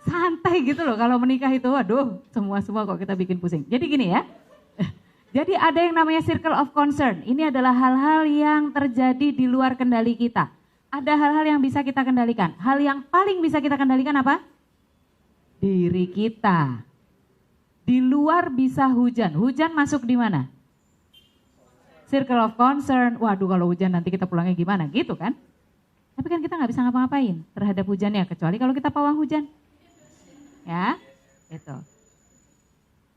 Santai gitu loh kalau menikah itu, waduh semua kok kita bikin pusing. Jadi gini ya, jadi ada yang namanya circle of concern. Ini adalah hal-hal yang terjadi di luar kendali kita. Ada hal-hal yang bisa kita kendalikan. Hal yang paling bisa kita kendalikan apa? Diri kita. Di luar bisa hujan. Hujan masuk di mana? Circle of concern. Waduh kalau hujan nanti kita pulangnya gimana gitu kan. Tapi kan kita nggak bisa ngapa-ngapain terhadap hujannya. Kecuali kalau kita pawang hujan. Ya, itu.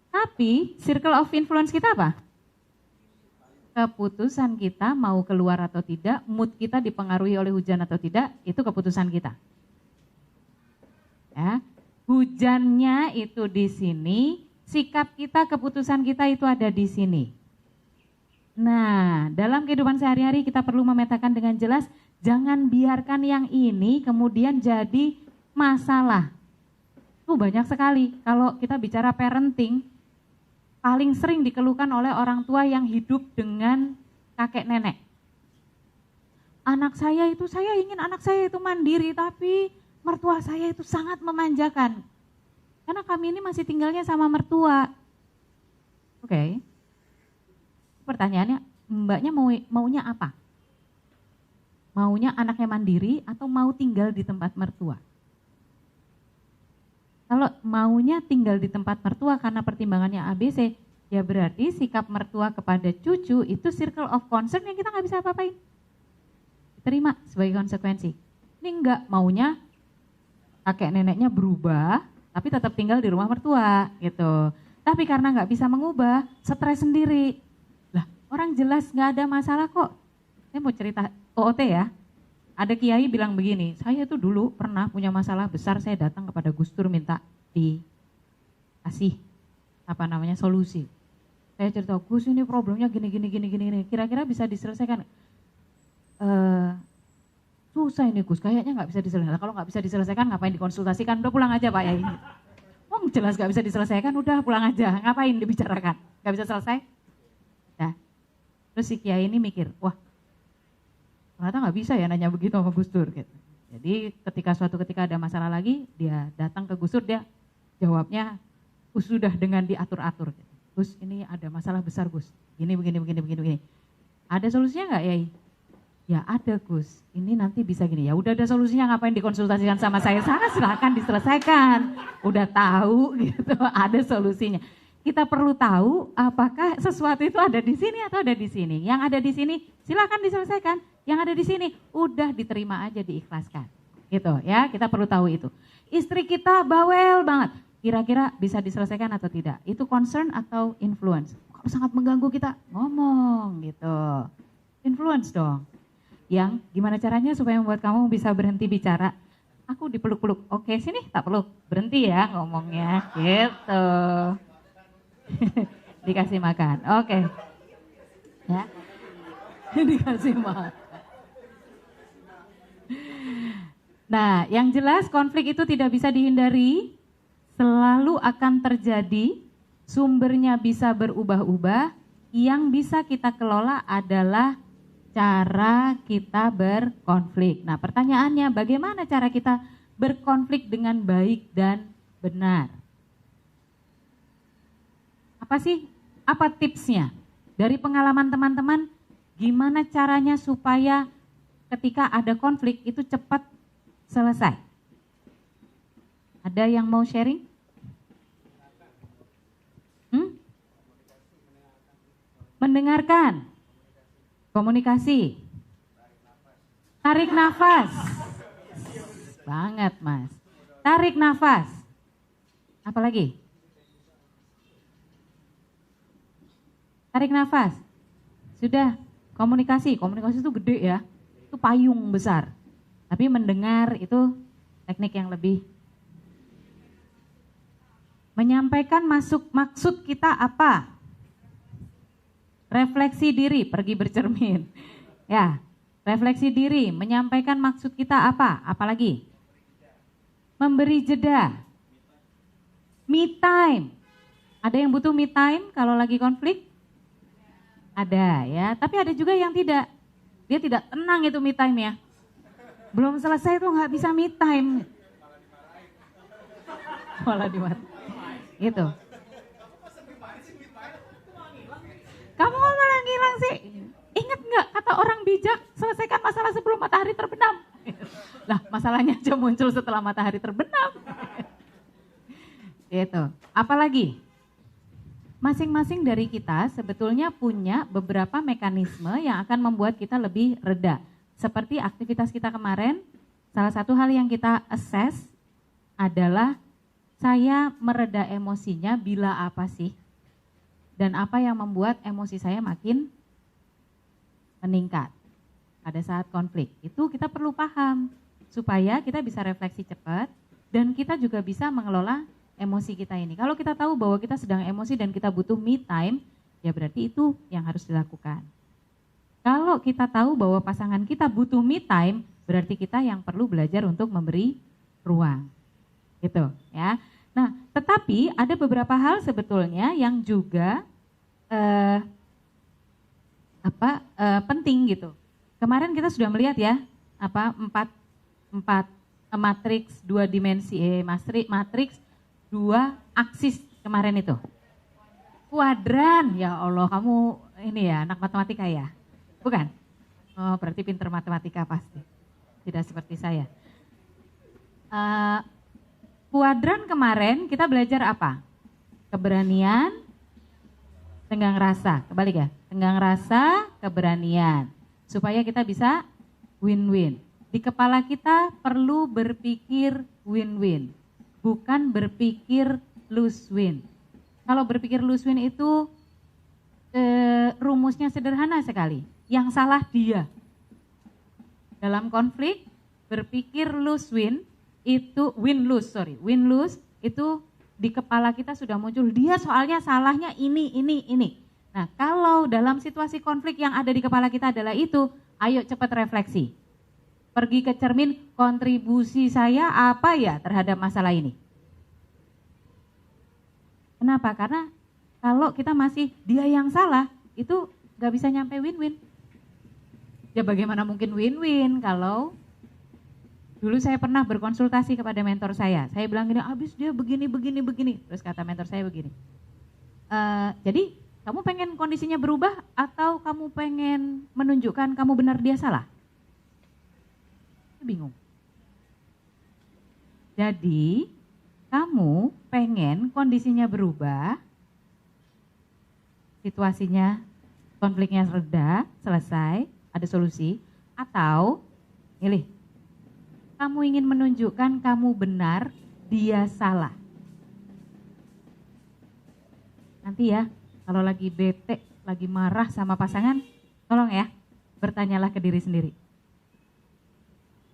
Tapi circle of influence kita apa? Keputusan kita mau keluar atau tidak, mood kita dipengaruhi oleh hujan atau tidak, itu keputusan kita. Ya, hujannya itu di sini, sikap kita, keputusan kita itu ada di sini. Nah, dalam kehidupan sehari-hari kita perlu memetakan dengan jelas, jangan biarkan yang ini kemudian jadi masalah. Banyak sekali kalau kita bicara parenting, paling sering dikeluhkan oleh orang tua yang hidup dengan kakek nenek. Saya ingin anak saya itu mandiri, tapi mertua saya itu sangat memanjakan. Karena kami ini masih tinggalnya sama mertua. Oke. Pertanyaannya, mbaknya maunya apa? Maunya anaknya mandiri atau mau tinggal di tempat mertua? Kalau maunya tinggal di tempat mertua karena pertimbangannya ABC, ya berarti sikap mertua kepada cucu itu circle of concern yang kita nggak bisa apa-apain. Terima sebagai konsekuensi. Ini enggak, maunya kakek neneknya berubah, tapi tetap tinggal di rumah mertua gitu. Tapi karena nggak bisa mengubah, stres sendiri. Lah, orang jelas nggak ada masalah kok. Saya mau cerita OOT ya. Ada kiai bilang begini, saya tuh dulu pernah punya masalah besar, saya datang kepada Gus Dur minta dikasih solusi. Saya cerita, Gus ini problemnya gini, kira-kira bisa diselesaikan. susah ini Gus, kayaknya nggak bisa diselesaikan. Kalau nggak bisa diselesaikan ngapain dikonsultasikan, udah pulang aja Pak Yai. Oh jelas nggak bisa diselesaikan, udah pulang aja, ngapain dibicarakan, nggak bisa selesai. Nah, terus si Kiai ini mikir, wah ternyata nggak bisa ya nanya begitu sama Gus Dur. Gitu. Jadi suatu ketika ada masalah lagi, dia datang ke Gus Dur, dia jawabnya sudah dengan diatur-atur. Gitu. Gus ini ada masalah besar Gus, begini. Ada solusinya nggak Yai? Ya ada Gus, ini nanti bisa gini. Ya udah ada solusinya, ngapain dikonsultasikan sama saya? Sana silakan diselesaikan. Udah tahu gitu, ada solusinya. Kita perlu tahu apakah sesuatu itu ada di sini atau ada di sini. Yang ada di sini silakan diselesaikan. Yang ada di sini udah diterima aja, diikhlaskan. Gitu ya, kita perlu tahu itu. Istri kita bawel banget. Kira-kira bisa diselesaikan atau tidak? Itu concern atau influence? Kalau sangat mengganggu kita, ngomong gitu. Influence dong. Yang gimana caranya supaya membuat kamu bisa berhenti bicara? Aku dipeluk-peluk, oke sini tak peluk, berhenti ya ngomongnya gitu. Dikasih makan, oke. Ya, dikasih makan. Nah, yang jelas konflik itu tidak bisa dihindari, selalu akan terjadi, sumbernya bisa berubah-ubah, yang bisa kita kelola adalah cara kita berkonflik. Nah, pertanyaannya bagaimana cara kita berkonflik dengan baik dan benar? Apa sih? Apa tipsnya? Dari pengalaman teman-teman, gimana caranya supaya ketika ada konflik itu cepat selesai? Ada yang mau sharing? Mendengarkan. Komunikasi. Tarik nafas. Banget Mas. Tarik nafas. Apa lagi? Tarik nafas. Sudah. Komunikasi. Komunikasi itu gede ya. Itu payung besar. Tapi mendengar itu teknik yang lebih. Menyampaikan maksud kita apa? Refleksi diri, pergi bercermin. Ya, refleksi diri, menyampaikan maksud kita apa? Apalagi? Memberi jeda. Me time. Ada yang butuh me time kalau lagi konflik? Ada ya, tapi ada juga yang tidak. Dia tidak tenang itu me time ya. Belum selesai tuh nggak bisa me time. Malah dimarahin. Gitu. Kamu malah ngilang sih. Ingat nggak kata orang bijak, selesaikan masalah sebelum matahari terbenam. Lah masalahnya aja muncul setelah matahari terbenam. Gitu. Apalagi? Masing-masing dari kita sebetulnya punya beberapa mekanisme yang akan membuat kita lebih reda. Seperti aktivitas kita kemarin, salah satu hal yang kita assess adalah saya mereda emosinya bila apa sih? Dan apa yang membuat emosi saya makin meningkat pada saat konflik. Itu kita perlu paham supaya kita bisa refleksi cepat dan kita juga bisa mengelola emosi kita ini. Kalau kita tahu bahwa kita sedang emosi dan kita butuh me time, ya berarti itu yang harus dilakukan. Kalau kita tahu bahwa pasangan kita butuh me time, berarti kita yang perlu belajar untuk memberi ruang. Gitu ya. Nah, tetapi ada beberapa hal sebetulnya yang juga penting gitu. Kemarin kita sudah melihat ya, empat matriks 2 dimensi, matriks 2 aksis kemarin itu. Kuadran, ya Allah kamu ini ya anak matematika ya? Bukan? Oh berarti pinter matematika pasti, tidak seperti saya. Kuadran kemarin kita belajar apa? Keberanian, tenggang rasa, kebalik ya, tenggang rasa, keberanian. Supaya kita bisa win-win. Di kepala kita perlu berpikir win-win, bukan berpikir lose-win. Kalau berpikir lose-win itu rumusnya sederhana sekali, yang salah dia. Dalam konflik, berpikir lose-win, itu win-lose itu di kepala kita sudah muncul, dia soalnya salahnya ini. Nah kalau dalam situasi konflik yang ada di kepala kita adalah itu, ayo cepat refleksi. Pergi ke cermin, kontribusi saya apa ya terhadap masalah ini? Kenapa? Karena kalau kita masih dia yang salah, itu gak bisa nyampe win-win. Ya bagaimana mungkin win-win kalau dulu saya pernah berkonsultasi kepada mentor saya. Saya bilang gini, abis dia begini. Terus kata mentor saya begini, jadi kamu pengen kondisinya berubah atau kamu pengen menunjukkan kamu benar dia salah? Bingung. Jadi kamu pengen kondisinya berubah, situasinya, konfliknya reda, selesai, ada solusi, atau pilih, kamu ingin menunjukkan kamu benar, dia salah. Nanti ya, kalau lagi bete, lagi marah sama pasangan, tolong ya, bertanyalah ke diri sendiri.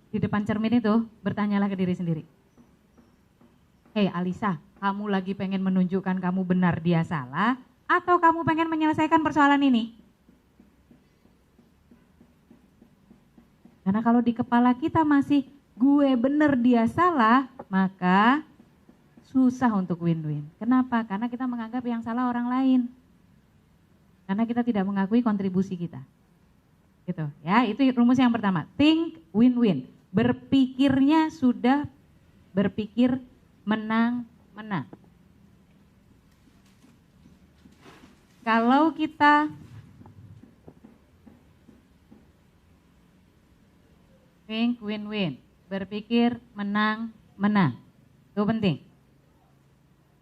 Di depan cermin itu, bertanyalah ke diri sendiri. Hei Alisa, kamu lagi pengen menunjukkan kamu benar dia salah, atau kamu pengen menyelesaikan persoalan ini? Karena kalau di kepala kita masih gue bener dia salah, maka susah untuk win-win. Kenapa? Karena kita menganggap yang salah orang lain. Karena kita tidak mengakui kontribusi kita. Gitu ya, itu rumus yang pertama. Think win-win. Berpikirnya sudah berpikir menang-menang. Kalau kita think win-win, berpikir menang-menang, itu penting.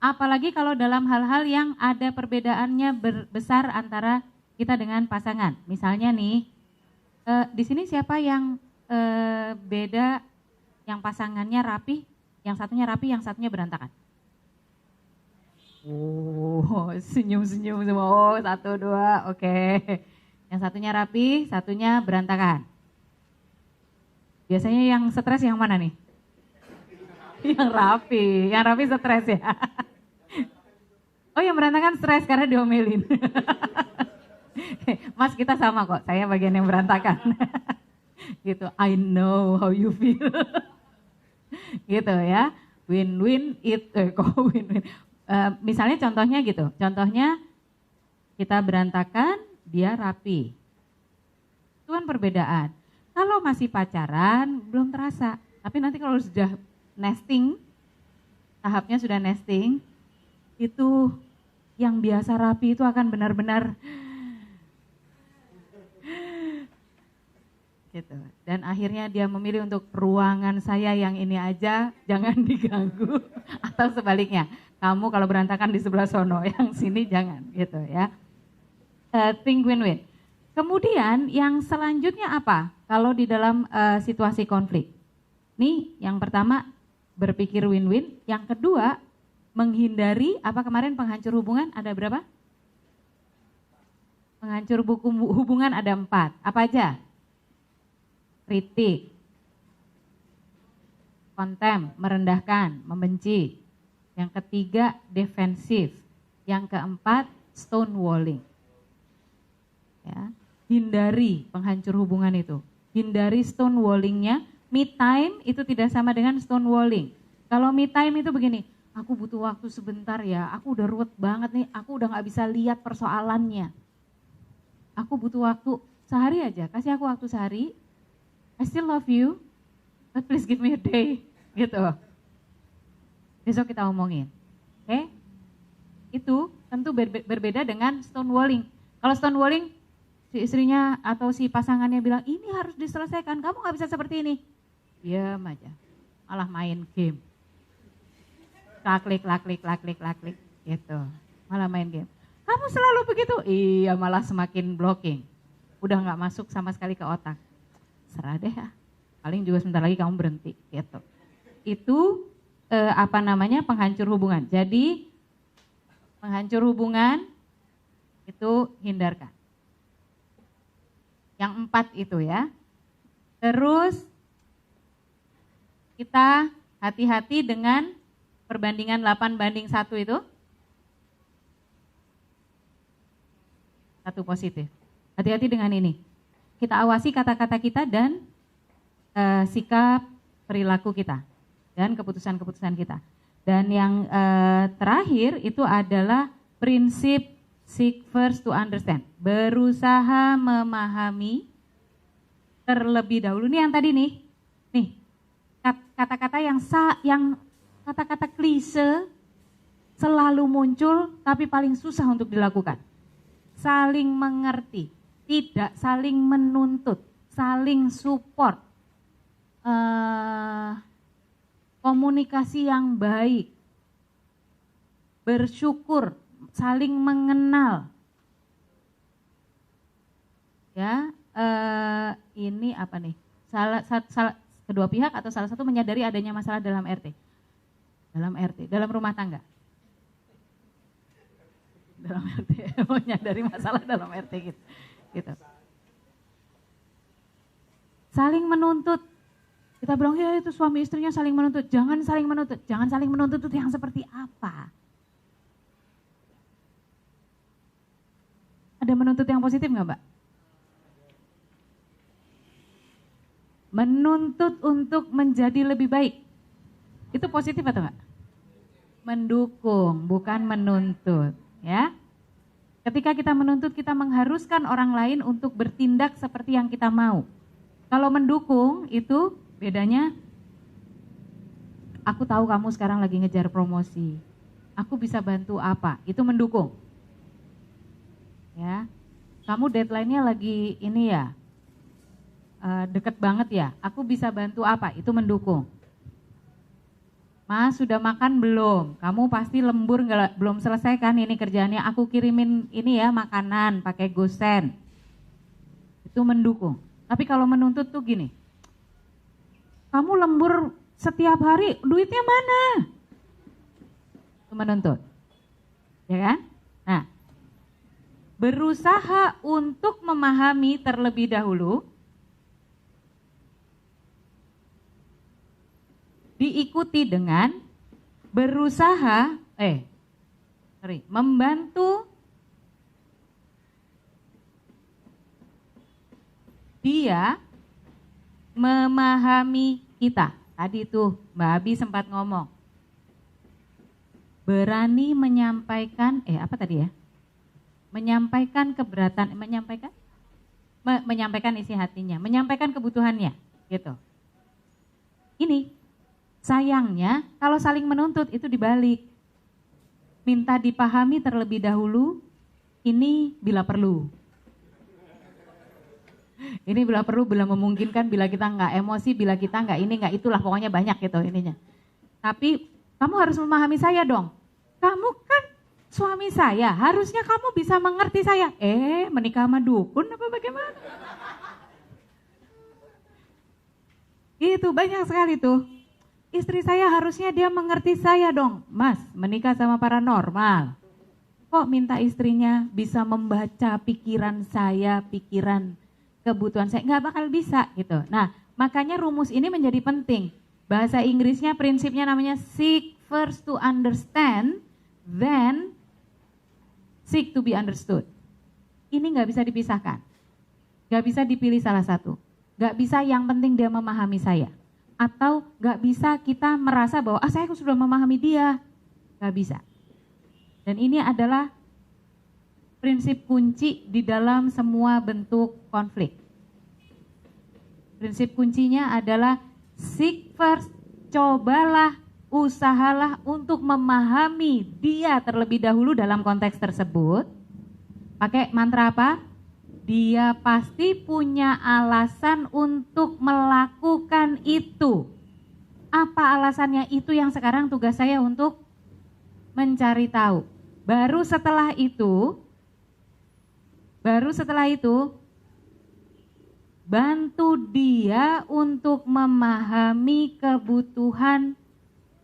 Apalagi kalau dalam hal-hal yang ada perbedaannya besar antara kita dengan pasangan. Misalnya nih, di sini siapa yang beda, yang pasangannya rapi, yang satunya rapi, yang satunya berantakan? Oh, senyum-senyum semua. Oh, 1, 2, oke. Yang satunya rapi, satunya berantakan. Biasanya yang stres yang mana nih? Yang rapi stres ya. Oh, yang berantakan stres karena diomelin. Mas, kita sama kok, saya bagian yang berantakan. Gitu, I know how you feel. Gitu ya, win-win kok win-win. Misalnya contohnya gitu, kita berantakan, dia rapi. Itu kan perbedaan. Kalau masih pacaran belum terasa, tapi nanti kalau sudah nesting, tahapnya sudah nesting, itu yang biasa rapi itu akan benar-benar gitu. Dan akhirnya dia memilih untuk ruangan saya yang ini aja jangan diganggu, atau sebaliknya, kamu kalau berantakan di sebelah sono, yang sini jangan, gitu ya. Think win-win. Kemudian yang selanjutnya apa? Kalau di dalam situasi konflik. Nih yang pertama berpikir win-win, yang kedua menghindari apa kemarin penghancur hubungan ada berapa? Penghancur hubungan ada 4. Apa aja? Kritik, konten, merendahkan, membenci. Yang ketiga defensif. Yang keempat stonewalling. Ya, hindari penghancur hubungan itu. Hindari stonewallingnya. Me time itu tidak sama dengan stonewalling. Kalau me time itu begini, aku butuh waktu sebentar ya, aku udah ruwet banget nih, aku udah gak bisa lihat persoalannya. Aku butuh waktu sehari aja, kasih aku waktu sehari. I still love you, but please give me a day, gitu. Besok kita omongin, oke? Itu tentu berbeda dengan stonewalling. Kalau stonewalling, si istrinya atau si pasangannya bilang, ini harus diselesaikan, kamu gak bisa seperti ini. Diam aja, malah main game. Klik, gitu. Malah main game. Kamu selalu begitu? Iya, malah semakin blocking. Udah gak masuk sama sekali ke otak. Serah deh ya, paling juga sebentar lagi kamu berhenti, gitu. Itu penghancur hubungan. Jadi penghancur hubungan itu hindarkan. Yang 4 itu ya. Terus kita hati-hati dengan perbandingan 8:1 itu. 1 positif. Hati-hati dengan ini. Kita awasi kata-kata kita dan sikap, perilaku kita, dan keputusan-keputusan kita. Dan yang terakhir itu adalah prinsip seek first to understand. Berusaha memahami terlebih dahulu. Ini yang tadi nih kata-kata yang kata-kata klise selalu muncul tapi paling susah untuk dilakukan. Saling mengerti, tidak saling menuntut, saling support, komunikasi yang baik, bersyukur, saling mengenal. Ya, ini apa nih? Kedua pihak atau salah satu menyadari adanya masalah dalam dalam rumah tangga. Dalam RT, menyadari masalah dalam RT gitu. Saling menuntut. Kita bilang ya itu suami istrinya saling menuntut. Jangan saling menuntut. Jangan saling menuntut itu yang seperti apa? Ada menuntut yang positif nggak, Mbak? Menuntut untuk menjadi lebih baik. Itu positif atau enggak? Mendukung, bukan menuntut, ya. Ketika kita menuntut, kita mengharuskan orang lain untuk bertindak seperti yang kita mau. Kalau mendukung, itu bedanya, aku tahu kamu sekarang lagi ngejar promosi. Aku bisa bantu apa? Itu mendukung. Ya. Kamu deadline-nya lagi ini ya, deket banget ya, aku bisa bantu apa? Itu mendukung. Mas sudah makan belum? Kamu pasti lembur belum selesai kan ini kerjaannya, aku kirimin ini ya makanan pakai GoSend. Itu mendukung. Tapi kalau menuntut tuh gini, kamu lembur setiap hari, duitnya mana? Itu menuntut. Ya kan? Nah, berusaha untuk memahami terlebih dahulu, diikuti dengan berusaha, membantu dia memahami kita. Tadi itu Mbak Abi sempat ngomong, berani menyampaikan, menyampaikan keberatan, menyampaikan isi hatinya, menyampaikan kebutuhannya, gitu. Ini sayangnya kalau saling menuntut itu dibalik. Minta dipahami terlebih dahulu, ini bila perlu. Ini bila perlu, bila memungkinkan, bila kita nggak emosi, bila kita nggak ini, nggak itulah, pokoknya banyak gitu ininya. Tapi kamu harus memahami saya dong. Kamu kan suami saya, harusnya kamu bisa mengerti saya. Menikah sama dukun apa bagaimana? Itu banyak sekali tuh. Istri saya harusnya dia mengerti saya dong. Mas, menikah sama paranormal. Kok minta istrinya bisa membaca pikiran saya, pikiran kebutuhan saya? Nggak bakal bisa gitu. Nah, makanya rumus ini menjadi penting. Bahasa Inggrisnya prinsipnya namanya seek first to understand, then seek to be understood. Ini nggak bisa dipisahkan. Nggak bisa dipilih salah satu. Nggak bisa yang penting dia memahami saya. Atau gak bisa kita merasa bahwa saya sudah memahami dia. Gak bisa. Dan ini adalah prinsip kunci di dalam semua bentuk konflik. Prinsip kuncinya adalah seek first, cobalah, usahalah untuk memahami dia terlebih dahulu dalam konteks tersebut. Pakai mantra apa? Dia pasti punya alasan untuk melakukan itu. Apa alasannya? Itu yang sekarang tugas saya untuk mencari tahu. Baru setelah itu, bantu dia untuk memahami kebutuhan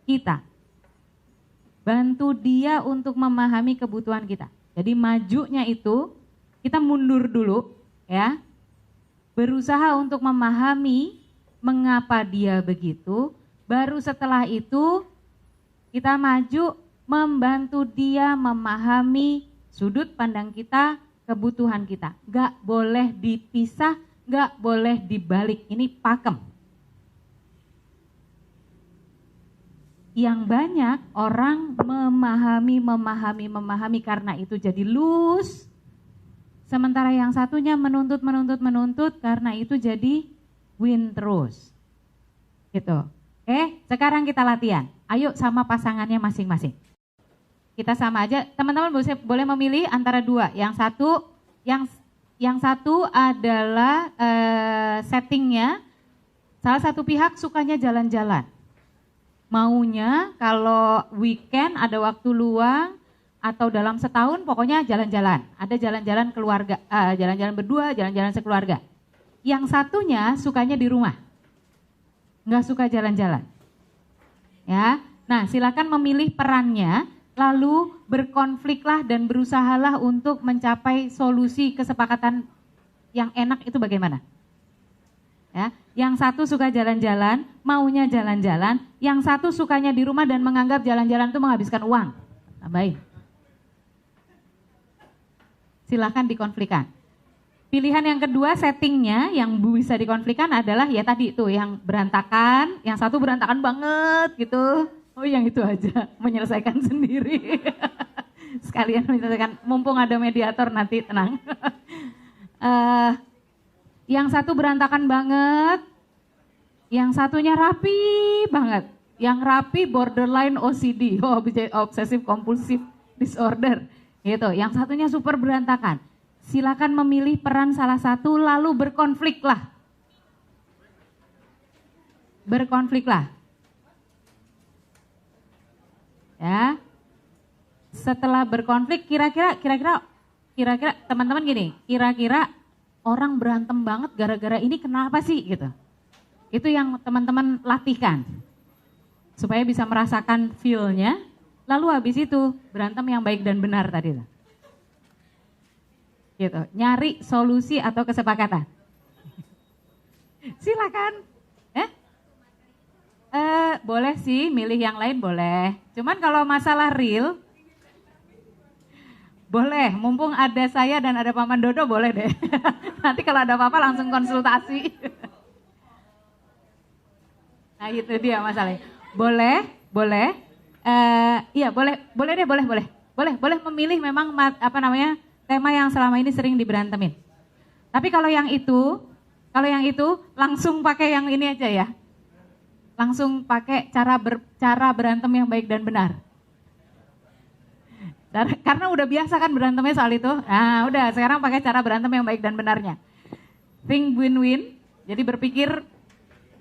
kita. Bantu dia untuk memahami kebutuhan kita. Jadi majunya itu, kita mundur dulu ya, berusaha untuk memahami mengapa dia begitu, baru setelah itu kita maju membantu dia memahami sudut pandang kita, kebutuhan kita. Gak boleh dipisah, gak boleh dibalik, ini pakem. yang banyak orang memahami karena itu jadi loose. Sementara yang satunya menuntut karena itu jadi win terus. Gitu. Oke, sekarang kita latihan. Ayo sama pasangannya masing-masing. Kita sama aja, teman-teman boleh memilih antara dua. Yang satu adalah settingnya, salah satu pihak sukanya jalan-jalan. Maunya kalau weekend ada waktu luang atau dalam setahun pokoknya jalan-jalan. Ada jalan-jalan keluarga, jalan-jalan berdua, jalan-jalan sekeluarga. Yang satunya sukanya di rumah, nggak suka jalan-jalan. Ya, nah silakan memilih perannya, lalu berkonfliklah dan berusahalah untuk mencapai solusi kesepakatan yang enak itu bagaimana. Ya, yang satu suka jalan-jalan, maunya jalan-jalan, yang satu sukanya di rumah dan menganggap jalan-jalan itu menghabiskan uang. Tambahin. Silakan dikonflikkan. Pilihan yang kedua settingnya yang bisa dikonflikkan adalah ya tadi itu yang berantakan, yang satu berantakan banget gitu. Oh yang itu aja, menyelesaikan sendiri. Sekalian menyelesaikan, mumpung ada mediator nanti tenang. Yang satu berantakan banget, yang satunya rapi banget. Yang rapi borderline OCD, obsessive compulsive disorder. Gitu. Yang satunya super berantakan. Silakan memilih peran salah satu lalu berkonfliklah. Berkonfliklah. Ya. Setelah berkonflik kira-kira teman-teman gini, kira-kira orang berantem banget gara-gara ini kenapa sih gitu. Itu yang teman-teman latihkan. Supaya bisa merasakan feel-nya, lalu habis itu berantem yang baik dan benar tadi. Gitu. Nyari solusi atau kesepakatan. Silakan. Boleh sih milih yang lain boleh. Cuman kalau masalah real boleh, mumpung ada saya dan ada Paman Dodo boleh deh. Nanti kalau ada apa-apa langsung konsultasi. Nah itu dia masalahnya. Boleh. Iya boleh memilih memang tema yang selama ini sering diberantemin. Tapi kalau yang itu langsung pakai yang ini aja ya. Langsung pakai cara berantem yang baik dan benar. Karena udah biasa kan berantemnya soal itu. Nah udah sekarang pakai cara berantem yang baik dan benarnya. Think win-win, jadi berpikir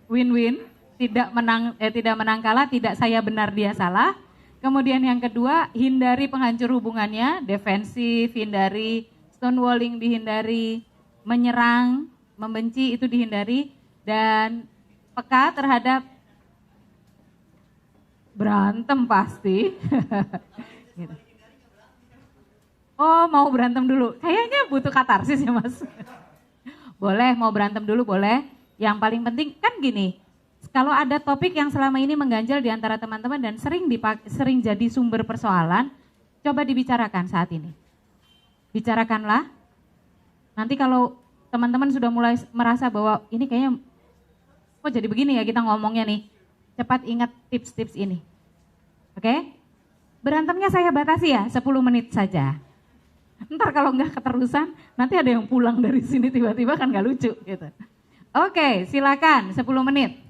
win-win, tidak menang kalah, tidak saya benar dia salah. Kemudian yang kedua, hindari penghancur hubungannya, defensif, hindari stonewalling, dihindari menyerang, membenci itu dihindari, dan peka terhadap berantem pasti. Gitu. Oh mau berantem dulu, kayaknya butuh katarsis ya mas. Boleh mau berantem dulu boleh, yang paling penting kan gini, kalau ada topik yang selama ini mengganjal di antara teman-teman dan sering jadi sumber persoalan, coba dibicarakan saat ini. Bicarakanlah, nanti kalau teman-teman sudah mulai merasa bahwa ini kayaknya kok jadi begini ya kita ngomongnya nih, cepat ingat tips-tips ini. Oke? Berantemnya saya batasi ya, 10 menit saja. Ntar kalau nggak keterusan, nanti ada yang pulang dari sini tiba-tiba kan nggak lucu gitu. Oke, silakan 10 menit.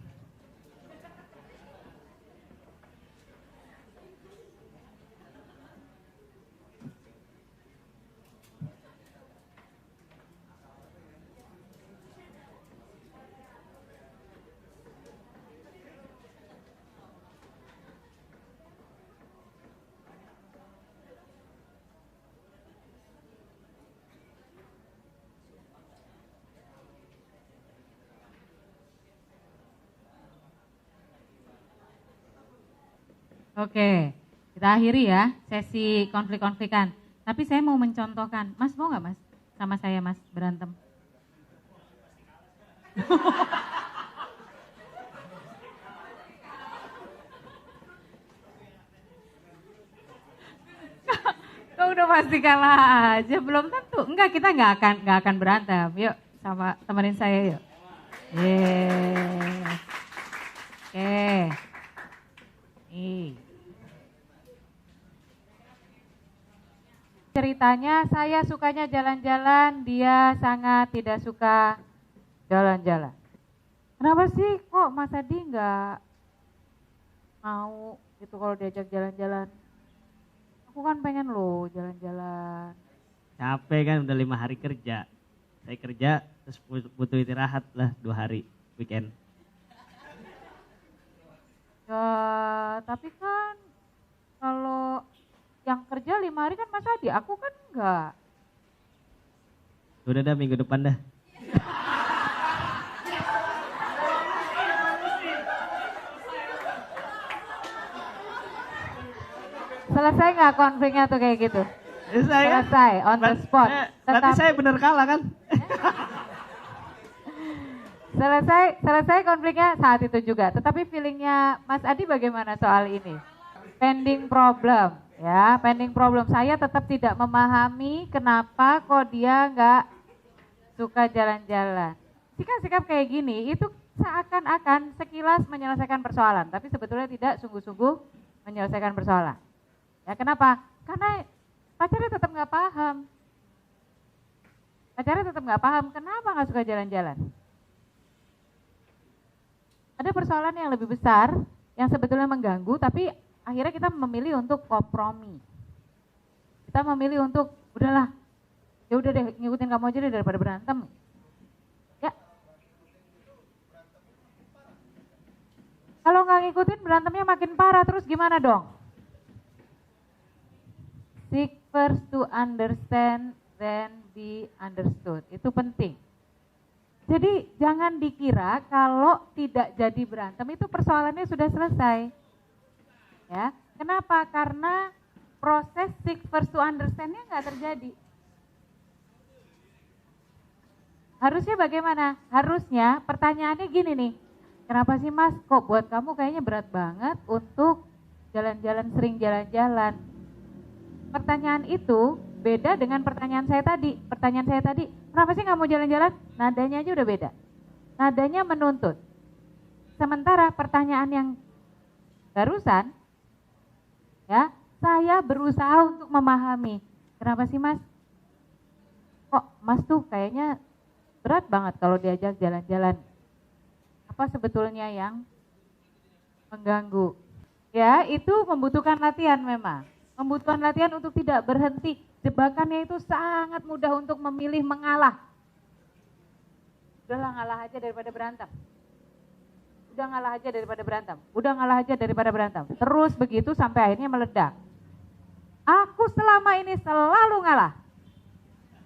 Oke, kita akhiri ya sesi konflik-konflikan. Tapi saya mau mencontohkan, Mas mau nggak Mas sama saya Mas berantem? Kau udah pasti kalah aja, belum tentu. Enggak, kita nggak akan berantem. Yuk, sama temenin saya yuk. Yeay. Oke. Ceritanya saya sukanya jalan-jalan, dia sangat tidak suka jalan-jalan. Kenapa sih kok Mas Adi nggak mau gitu kalau diajak jalan-jalan? Aku kan pengen loh jalan-jalan. Capek kan udah 5 hari kerja. Saya kerja terus butuh istirahat lah 2 hari weekend. Ya, tapi kan kalau yang kerja 5 hari kan Mas Adi, aku kan enggak. Udah dah minggu depan dah. Selesai nggak konfliknya tuh kayak gitu? Saya, Selesai, on the spot. berarti saya bener kalah kan? Selesai konfliknya saat itu juga. Tetapi feelingnya Mas Adi bagaimana soal ini? Pending problem, ya, pending problem. Saya tetap tidak memahami kenapa kok dia nggak suka jalan-jalan. Sikap-sikap kayak gini itu seakan-akan sekilas menyelesaikan persoalan, tapi sebetulnya tidak sungguh-sungguh menyelesaikan persoalan. Ya kenapa? Karena pacarnya tetap nggak paham. Pacarnya tetap nggak paham kenapa nggak suka jalan-jalan. Ada persoalan yang lebih besar yang sebetulnya mengganggu, tapi akhirnya kita memilih untuk kompromi. Kita memilih untuk udahlah, ya udah deh ngikutin kamu aja deh daripada berantem. Ya. Kalau nggak ngikutin berantemnya makin parah, terus gimana dong? Seek first to understand, then be understood. Itu penting. Jadi jangan dikira kalau tidak jadi berantem itu persoalannya sudah selesai. Ya, kenapa? Karena proses seek first to understand-nya nggak terjadi. Harusnya bagaimana? Harusnya pertanyaannya gini nih, kenapa sih Mas kok buat kamu kayaknya berat banget untuk jalan-jalan, sering jalan-jalan? Pertanyaan itu beda dengan pertanyaan saya tadi. Pertanyaan saya tadi, kenapa sih nggak mau jalan-jalan? Nadanya aja udah beda. Nadanya menuntut. Sementara pertanyaan yang barusan, ya, saya berusaha untuk memahami. Kenapa sih Mas? Kok Mas tuh kayaknya berat banget kalau diajak jalan-jalan. Apa sebetulnya yang mengganggu? Ya, itu membutuhkan latihan memang. Membutuhkan latihan untuk tidak berhenti. Jebakannya itu sangat mudah untuk memilih mengalah. Udahlah ngalah aja daripada berantem. Udah ngalah aja daripada berantem. Udah ngalah aja daripada berantem. Terus begitu sampai akhirnya meledak. Aku selama ini selalu ngalah.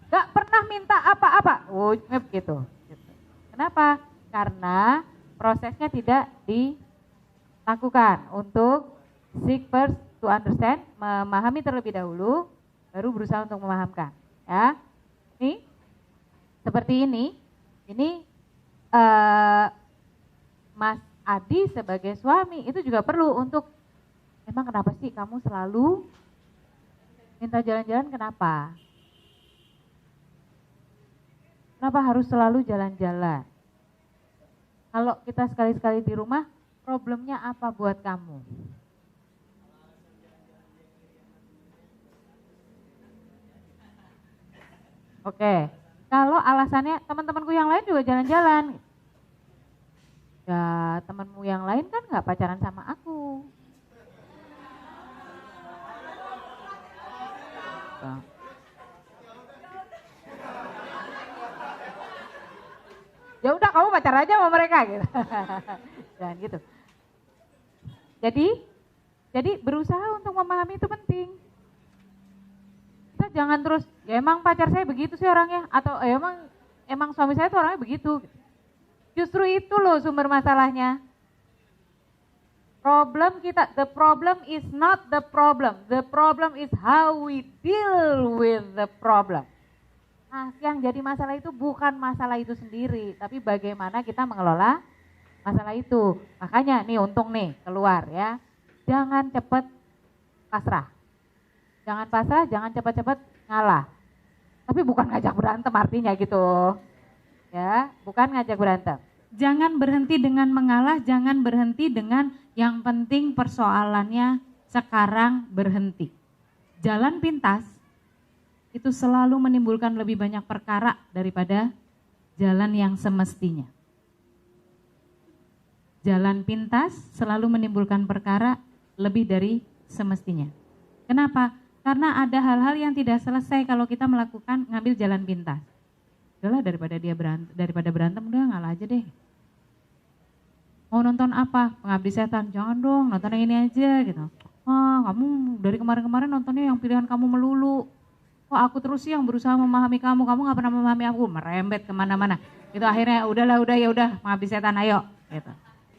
Gak pernah minta apa-apa. Gitu. Kenapa? Karena prosesnya tidak dilakukan untuk seek first to understand, memahami terlebih dahulu, baru berusaha untuk memahamkan. Ya, ini seperti ini Mas Adi sebagai suami itu juga perlu untuk, emang kenapa sih kamu selalu minta jalan-jalan, kenapa? Kenapa harus selalu jalan-jalan? Kalau kita sekali-sekali di rumah, problemnya apa buat kamu? Oke, kalau alasannya teman-temanku yang lain juga jalan-jalan. Ya temanmu yang lain kan nggak pacaran sama aku. Ya udah kamu pacar aja sama mereka gitu. Jangan gitu. Jadi berusaha untuk memahami itu penting. Kita jangan terus, ya emang pacar saya begitu sih orangnya, atau emang suami saya tuh orangnya begitu. Justru itu loh sumber masalahnya. Problem kita, the problem is not the problem is how we deal with the problem. Nah, yang jadi masalah itu bukan masalah itu sendiri, tapi bagaimana kita mengelola masalah itu. Makanya nih untung nih keluar ya, jangan cepat pasrah. Jangan pasrah, jangan cepat-cepat ngalah. Tapi bukan ngajak berantem artinya gitu. Ya, bukan ngajak berantem. Jangan berhenti dengan mengalah, jangan berhenti dengan yang penting persoalannya sekarang berhenti. Jalan pintas itu selalu menimbulkan lebih banyak perkara daripada jalan yang semestinya. Jalan pintas selalu menimbulkan perkara lebih dari semestinya. Kenapa? Karena ada hal-hal yang tidak selesai kalau kita melakukan ngambil jalan pintas. Udahlah daripada berantem udah ngalah aja deh. Mau nonton apa? Pengabdi Setan. Jangan dong, nonton yang ini aja gitu. Kamu dari kemarin-kemarin nontonnya yang pilihan kamu melulu. Kok aku terus sih yang berusaha memahami kamu gak pernah memahami aku, merembet kemana-mana. Gitu akhirnya udah Pengabdi Setan ayo. Gitu.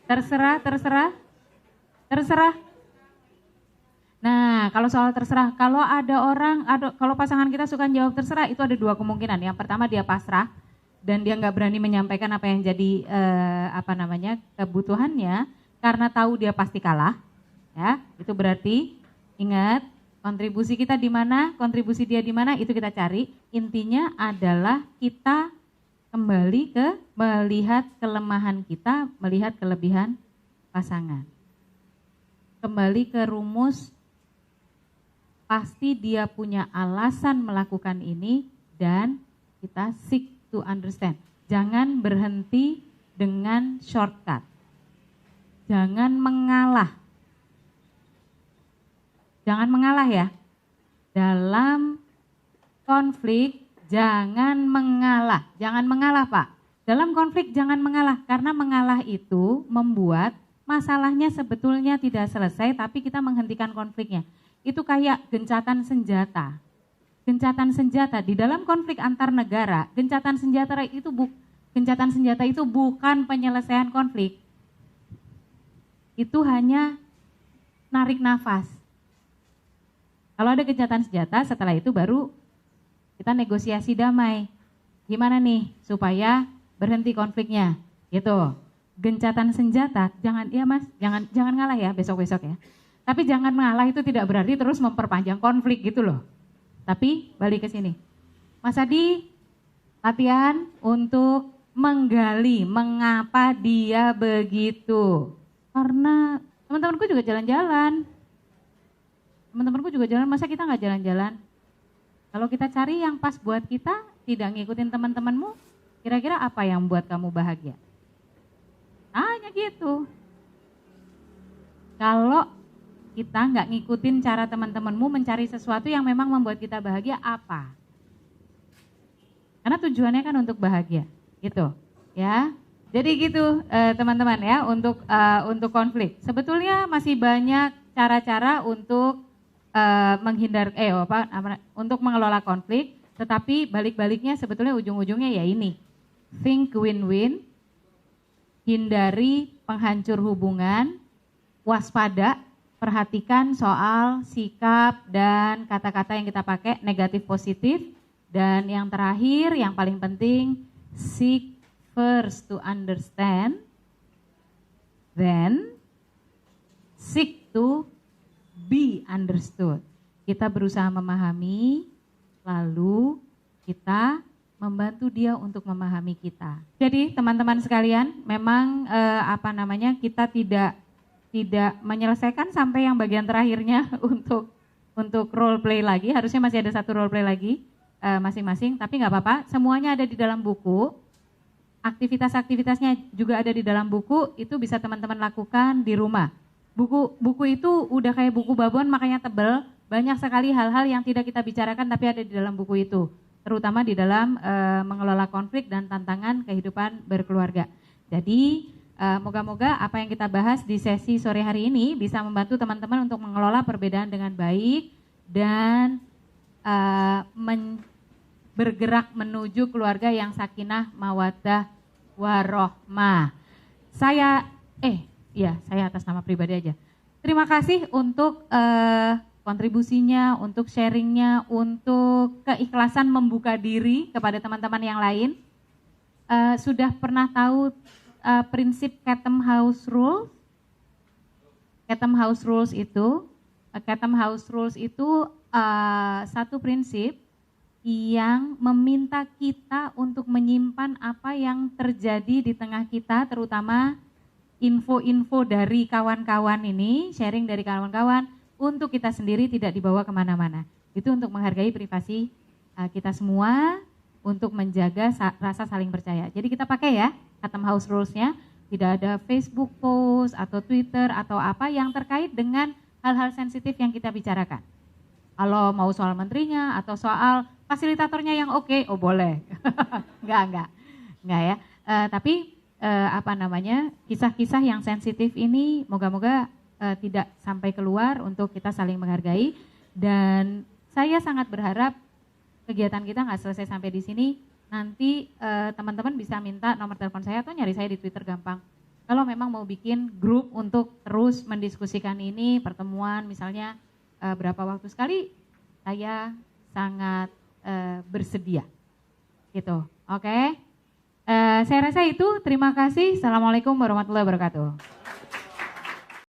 Terserah. Nah, kalau soal terserah, kalau kalau pasangan kita suka jawab terserah, itu ada dua kemungkinan. Yang pertama dia pasrah dan dia nggak berani menyampaikan apa yang jadi kebutuhannya karena tahu dia pasti kalah. Ya, itu berarti ingat kontribusi kita di mana, kontribusi dia di mana, itu kita cari. Intinya adalah kita kembali ke melihat kelemahan kita, melihat kelebihan pasangan. Kembali ke rumus, pasti dia punya alasan melakukan ini dan kita seek to understand. Jangan berhenti dengan shortcut. Jangan mengalah. Jangan mengalah ya. Dalam konflik jangan mengalah. Jangan mengalah Pak. Dalam konflik jangan mengalah. Karena mengalah itu membuat masalahnya sebetulnya tidak selesai tapi kita menghentikan konfliknya. Itu kayak gencatan senjata. Gencatan senjata di dalam konflik antar negara, gencatan senjata itu bukan penyelesaian konflik. Itu hanya narik nafas. Kalau ada gencatan senjata, setelah itu baru kita negosiasi damai. Gimana nih supaya berhenti konfliknya? Gitu. Gencatan senjata, jangan ngalah ya besok-besok ya. Tapi jangan mengalah itu tidak berarti terus memperpanjang konflik gitu loh. Tapi balik ke sini. Mas Adi latihan untuk menggali mengapa dia begitu. Karena teman-temanku juga jalan-jalan. Masa kita nggak jalan-jalan? Kalau kita cari yang pas buat kita, tidak ngikutin teman-temanmu, kira-kira apa yang buat kamu bahagia? Hanya gitu. Kalau kita nggak ngikutin cara teman-temanmu mencari sesuatu yang memang membuat kita bahagia, apa? Karena tujuannya kan untuk bahagia, gitu, ya. Jadi gitu teman-teman ya untuk konflik. Sebetulnya masih banyak cara-cara untuk untuk mengelola konflik, tetapi balik-baliknya sebetulnya ujung-ujungnya ya ini. Think win-win, hindari penghancur hubungan, waspada, perhatikan soal sikap dan kata-kata yang kita pakai negatif positif, dan yang terakhir yang paling penting, seek first to understand, then seek to be understood. Kita berusaha memahami, lalu kita membantu dia untuk memahami kita. Jadi teman-teman sekalian, memang kita tidak menyelesaikan sampai yang bagian terakhirnya untuk role play lagi. Harusnya masih ada satu role play lagi masing-masing, tapi nggak apa-apa. Semuanya ada di dalam buku. Aktivitas-aktivitasnya juga ada di dalam buku. Itu bisa teman-teman lakukan di rumah. Buku itu udah kayak buku babon, makanya tebal. Banyak sekali hal-hal yang tidak kita bicarakan tapi ada di dalam buku itu. Terutama di dalam mengelola konflik dan tantangan kehidupan berkeluarga. Jadi moga-moga apa yang kita bahas di sesi sore hari ini bisa membantu teman-teman untuk mengelola perbedaan dengan baik dan bergerak menuju keluarga yang sakinah, mawaddah, warohmah. Saya atas nama pribadi aja. Terima kasih untuk kontribusinya, untuk sharingnya, untuk keikhlasan membuka diri kepada teman-teman yang lain. Sudah pernah tahu prinsip Chatham House Rules? Chatham House Rules itu satu prinsip yang meminta kita untuk menyimpan apa yang terjadi di tengah kita, terutama info-info dari kawan-kawan ini, sharing dari kawan-kawan, untuk kita sendiri tidak dibawa kemana-mana. Itu untuk menghargai privasi kita semua, untuk menjaga rasa saling percaya. Jadi kita pakai ya, Chatham House Rules-nya, tidak ada Facebook post atau Twitter atau apa yang terkait dengan hal-hal sensitif yang kita bicarakan. Kalau mau soal menterinya atau soal fasilitatornya yang oke, oh boleh. Enggak ya. Tapi kisah-kisah yang sensitif ini moga-moga tidak sampai keluar untuk kita saling menghargai. Dan saya sangat berharap kegiatan kita nggak selesai sampai di sini. Nanti teman-teman bisa minta nomor telepon saya atau nyari saya di Twitter gampang. Kalau memang mau bikin grup untuk terus mendiskusikan ini, pertemuan misalnya berapa waktu sekali, saya sangat bersedia. Gitu, oke? Saya rasa itu, terima kasih. Assalamualaikum warahmatullahi wabarakatuh.